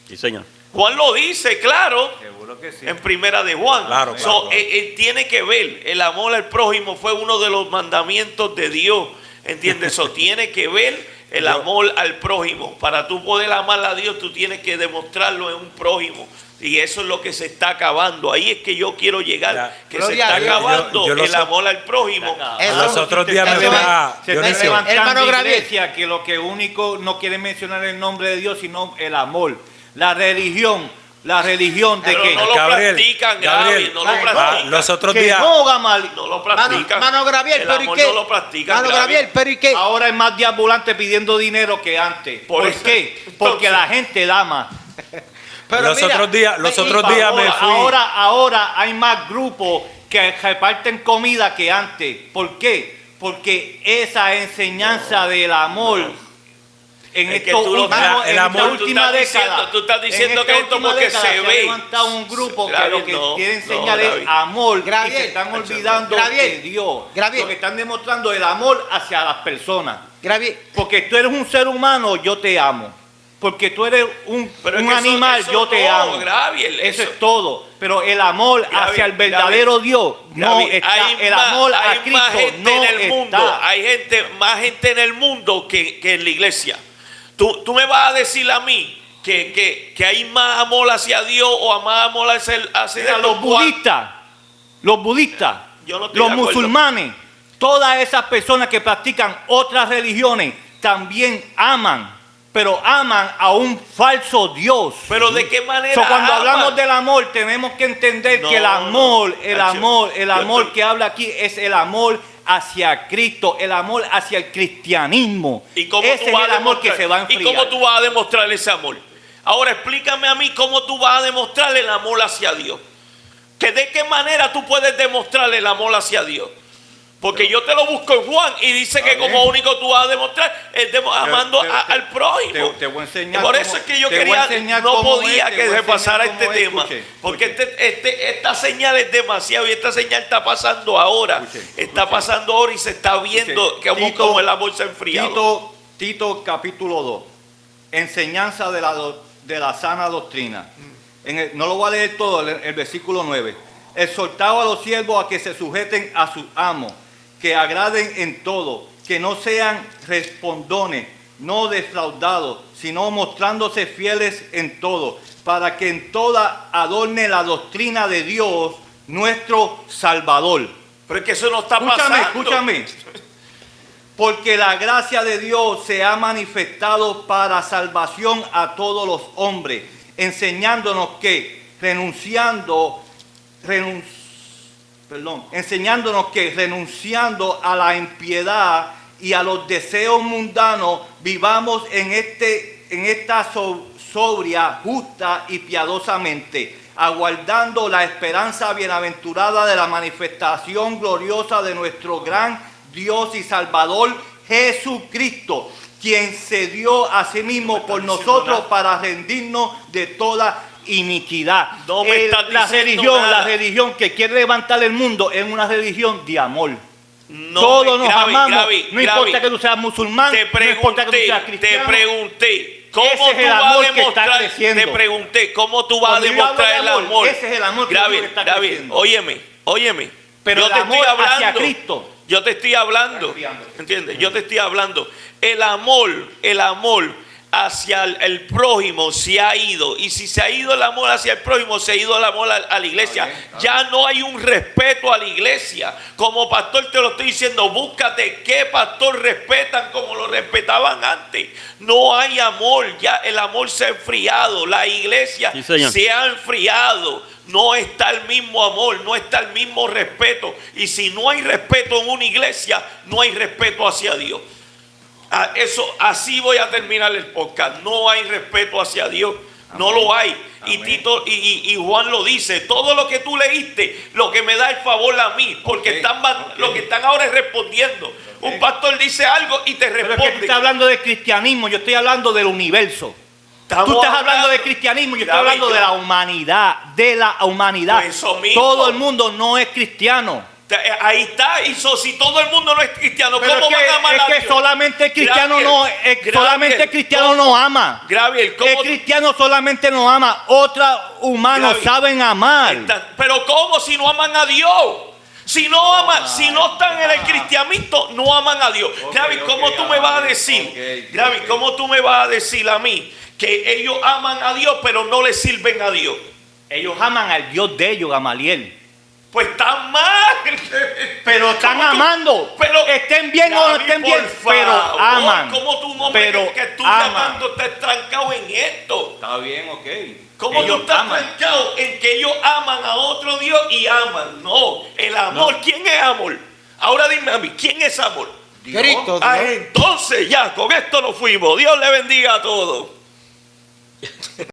Speaker 6: Sí, señor.
Speaker 2: Juan lo dice, claro.
Speaker 4: Seguro que sí.
Speaker 2: En primera de Juan.
Speaker 5: Claro.
Speaker 2: Él tiene que ver. El amor al prójimo fue uno de los mandamientos de Dios. ¿Entiendes? Eso tiene que ver el amor al prójimo. Para tú poder amar a Dios, tú tienes que demostrarlo en un prójimo. Y eso es lo que se está acabando. Ahí es que yo quiero llegar. Que se está acabando el amor al prójimo.
Speaker 5: Los otros días
Speaker 4: se está levantando iglesia que lo que único no quiere mencionar el nombre de Dios, sino el amor. La religión la religión de
Speaker 2: Pero
Speaker 4: que
Speaker 2: no lo practican, Gabriel, no lo practican.
Speaker 5: los otros
Speaker 4: que
Speaker 5: días,
Speaker 4: no, Gamaliel.
Speaker 2: No lo practican.
Speaker 3: Mano Gabriel,
Speaker 2: el
Speaker 3: pero ¿y
Speaker 2: amor
Speaker 3: qué?
Speaker 2: no lo practican,
Speaker 3: Mano Gabriel, pero ¿y qué?
Speaker 4: Ahora es más diambulante pidiendo dinero que antes.
Speaker 2: Por
Speaker 4: ¿Por
Speaker 2: eso.
Speaker 4: qué?
Speaker 2: Entonces,
Speaker 4: Porque la gente la ama.
Speaker 3: Pero
Speaker 5: los
Speaker 3: mira,
Speaker 5: otros días me fui.
Speaker 4: Ahora hay más grupos que reparten comida que antes. ¿Por qué? Porque esa enseñanza del amor en
Speaker 2: Es que
Speaker 4: estos
Speaker 2: tú lo-
Speaker 4: últimos-
Speaker 5: el
Speaker 4: en
Speaker 5: amor,
Speaker 4: esta
Speaker 2: tú
Speaker 4: última
Speaker 2: estás
Speaker 4: década,
Speaker 2: diciendo- tú estás diciendo
Speaker 4: en esta
Speaker 2: que esto
Speaker 4: última
Speaker 2: porque
Speaker 4: década
Speaker 2: se ve.
Speaker 4: ha levantado un grupo que
Speaker 2: Gabriel,
Speaker 4: lo que
Speaker 2: no,
Speaker 4: quiere
Speaker 2: no,
Speaker 4: enseñar es
Speaker 2: Gabriel.
Speaker 4: amor y
Speaker 3: Gabriel,
Speaker 4: se están olvidando
Speaker 3: Gabriel,
Speaker 4: de Dios.
Speaker 3: Gabriel.
Speaker 4: Lo que están demostrando es el amor hacia las personas.
Speaker 3: Gabriel,
Speaker 4: Porque tú eres un ser humano, yo te amo. Porque tú eres un
Speaker 2: Pero es que eso-
Speaker 4: animal,
Speaker 2: eso
Speaker 4: yo te
Speaker 2: no,
Speaker 4: amo.
Speaker 2: Gabriel,
Speaker 4: eso
Speaker 2: eso-
Speaker 4: es todo. Pero el amor
Speaker 2: Gabriel,
Speaker 4: hacia el verdadero Dios no
Speaker 2: Gabriel,
Speaker 4: está. El amor a
Speaker 2: hay
Speaker 4: Cristo
Speaker 2: más gente
Speaker 4: no
Speaker 2: en el mundo,
Speaker 4: está.
Speaker 2: hay más gente en el mundo que en la iglesia. Tú me vas a decir a mí que hay más amor hacia Dios o más amor hacia
Speaker 4: Mira, los budistas,
Speaker 2: Yo no estoy
Speaker 4: los
Speaker 2: de acuerdo.
Speaker 4: musulmanes, todas esas personas que practican otras religiones también aman, pero aman a un falso Dios.
Speaker 2: Pero ¿de qué manera
Speaker 4: Cuando
Speaker 2: aman?
Speaker 4: hablamos del amor, tenemos que entender
Speaker 2: No,
Speaker 4: que el amor,
Speaker 2: no,
Speaker 4: el
Speaker 2: Nacho,
Speaker 4: amor
Speaker 2: yo estoy-
Speaker 4: que habla aquí es el amor hacia Cristo, el amor hacia el cristianismo.
Speaker 2: ¿Y cómo
Speaker 4: Ese
Speaker 2: tú
Speaker 4: es
Speaker 2: vas
Speaker 4: el
Speaker 2: a
Speaker 4: amor que
Speaker 2: demostrar?
Speaker 4: se va a
Speaker 2: ¿Y
Speaker 4: enfriar.
Speaker 2: cómo tú vas a demostrar ese amor? Ahora explícame a mí cómo tú vas a demostrar el amor hacia Dios. Que de qué manera tú puedes demostrar el amor hacia Dios. Porque yo te lo busco en Juan y dice que
Speaker 4: bien.
Speaker 2: como único tú vas a demostrar es amando al prójimo.
Speaker 4: te voy a enseñar
Speaker 2: Por
Speaker 4: cómo-
Speaker 2: eso es que yo
Speaker 4: te voy a
Speaker 2: quería,
Speaker 4: enseñar
Speaker 2: no
Speaker 4: cómo
Speaker 2: podía
Speaker 4: es, te
Speaker 2: que
Speaker 4: voy a
Speaker 2: se pasara
Speaker 4: enseñar
Speaker 2: este
Speaker 4: cómo es.
Speaker 2: tema.
Speaker 4: Escuche,
Speaker 2: Porque esta señal es demasiado y esta señal está pasando ahora. Está pasando ahora y se está viendo
Speaker 4: Escuche,
Speaker 2: como el amor se ha enfriado.
Speaker 4: Tito capítulo 2. Enseñanza de la sana doctrina. No lo voy a leer todo, el versículo 9. Exhortaba a los siervos a que se sujeten a sus amos, que agraden en todo, que no sean respondones, no defraudados, sino mostrándose fieles en todo, para que en toda adorne la doctrina de Dios, nuestro Salvador.
Speaker 2: Pero es que eso no está pasando.
Speaker 4: Escúchame. Porque la gracia de Dios se ha manifestado para salvación a todos los hombres, enseñándonos que renunciando a la impiedad y a los deseos mundanos, vivamos en esta sobria, justa y piadosamente, aguardando la esperanza bienaventurada de la manifestación gloriosa de nuestro gran Dios y Salvador Jesucristo, quien se dio a sí mismo por nosotros para rendirnos de toda iniquidad.
Speaker 2: No me estás
Speaker 4: La
Speaker 2: diciendo nada.
Speaker 4: religión que quiere levantar el mundo es una religión de amor.
Speaker 2: No,
Speaker 4: Todos nos amamos. No
Speaker 2: Gaby,
Speaker 4: importa que tú seas musulmán,
Speaker 2: te
Speaker 4: no importa que tú seas
Speaker 2: pregunté,
Speaker 4: cristiano.
Speaker 2: ¿cómo
Speaker 4: Ese es
Speaker 2: tú
Speaker 4: el
Speaker 2: vas
Speaker 4: amor
Speaker 2: a
Speaker 4: que está
Speaker 2: demostrar?
Speaker 4: creciendo.
Speaker 2: Te pregunté, ¿cómo tú vas a
Speaker 4: Cuando yo hablo
Speaker 2: demostrar
Speaker 4: de
Speaker 2: el
Speaker 4: amor,
Speaker 2: amor?
Speaker 4: ese es el amor que
Speaker 2: Gaby,
Speaker 4: yo está
Speaker 2: Gaby,
Speaker 4: creciendo.
Speaker 2: óyeme.
Speaker 4: Pero
Speaker 2: yo
Speaker 4: el
Speaker 2: te
Speaker 4: amor
Speaker 2: estoy
Speaker 4: hacia
Speaker 2: hablando.
Speaker 4: Cristo.
Speaker 2: Yo te estoy hablando.
Speaker 4: Está enfriando.
Speaker 2: ¿Entiendes? Yo te estoy hablando. El amor hacia el prójimo se ha ido. Y si se ha ido el amor hacia el prójimo, se ha ido el amor a la iglesia. Ya no hay un respeto a la iglesia. Como pastor te lo estoy diciendo, búscate qué pastor respetan como lo respetaban antes. No hay amor, ya el amor se ha enfriado. La iglesia
Speaker 6: Sí, señor.
Speaker 2: se ha enfriado. No está el mismo amor, no está el mismo respeto. Y si no hay respeto en una iglesia, no hay respeto hacia Dios. Así voy a terminar el podcast. No hay respeto hacia Dios. No lo hay. Y Tito y Juan lo dice. Todo lo que tú leíste, lo que me da el favor a mí, porque lo que están ahora es respondiendo. Un pastor dice algo y te
Speaker 4: Pero es que tú
Speaker 2: responde.
Speaker 4: estás hablando de cristianismo, yo estoy hablando del universo.
Speaker 2: Estamos
Speaker 4: Tú estás hablando de cristianismo, yo estoy
Speaker 2: David,
Speaker 4: hablando de la humanidad.
Speaker 2: Pues eso mismo.
Speaker 4: Todo el mundo no es cristiano.
Speaker 2: Ahí está. Y si todo el mundo no es cristiano,
Speaker 4: Pero
Speaker 2: ¿cómo van a amar a
Speaker 4: es que
Speaker 2: Dios?
Speaker 4: solamente el cristiano
Speaker 2: Gabriel,
Speaker 4: solamente el cristiano no ama.
Speaker 2: Gabriel,
Speaker 4: El cristiano solamente no ama. Otros humanos
Speaker 2: Gaby,
Speaker 4: saben amar.
Speaker 2: Pero ¿cómo si no aman a Dios? Si no aman, si no están en el cristianismo, no aman a Dios. Gaby, ¿cómo tú me vas a decir? Gaby, ¿cómo tú me vas a decir a mí que ellos aman a Dios pero no le sirven a Dios?
Speaker 4: Ellos aman al Dios de ellos, Gamaliel.
Speaker 2: Pues están mal.
Speaker 4: Pero están
Speaker 2: ¿Cómo tú?
Speaker 4: amando.
Speaker 2: Pero,
Speaker 4: estén bien o no
Speaker 2: Gaby,
Speaker 4: estén
Speaker 2: por
Speaker 4: bien, pero
Speaker 2: favor,
Speaker 4: aman.
Speaker 2: ¿Cómo tú, un hombre
Speaker 4: Pero
Speaker 2: que estudia
Speaker 4: aman.
Speaker 2: tanto está estancado en esto?
Speaker 4: Está bien, ok.
Speaker 2: ¿Cómo tú
Speaker 4: Ellos
Speaker 2: estás
Speaker 4: aman.
Speaker 2: trancado en que ellos aman a otro Dios y aman? No, el amor, ¿quién es amor? Ahora dime a mí, ¿quién es amor?
Speaker 3: Cristo,
Speaker 2: Ah,
Speaker 3: Dios.
Speaker 2: entonces ya, con esto nos fuimos. Dios le bendiga a todos.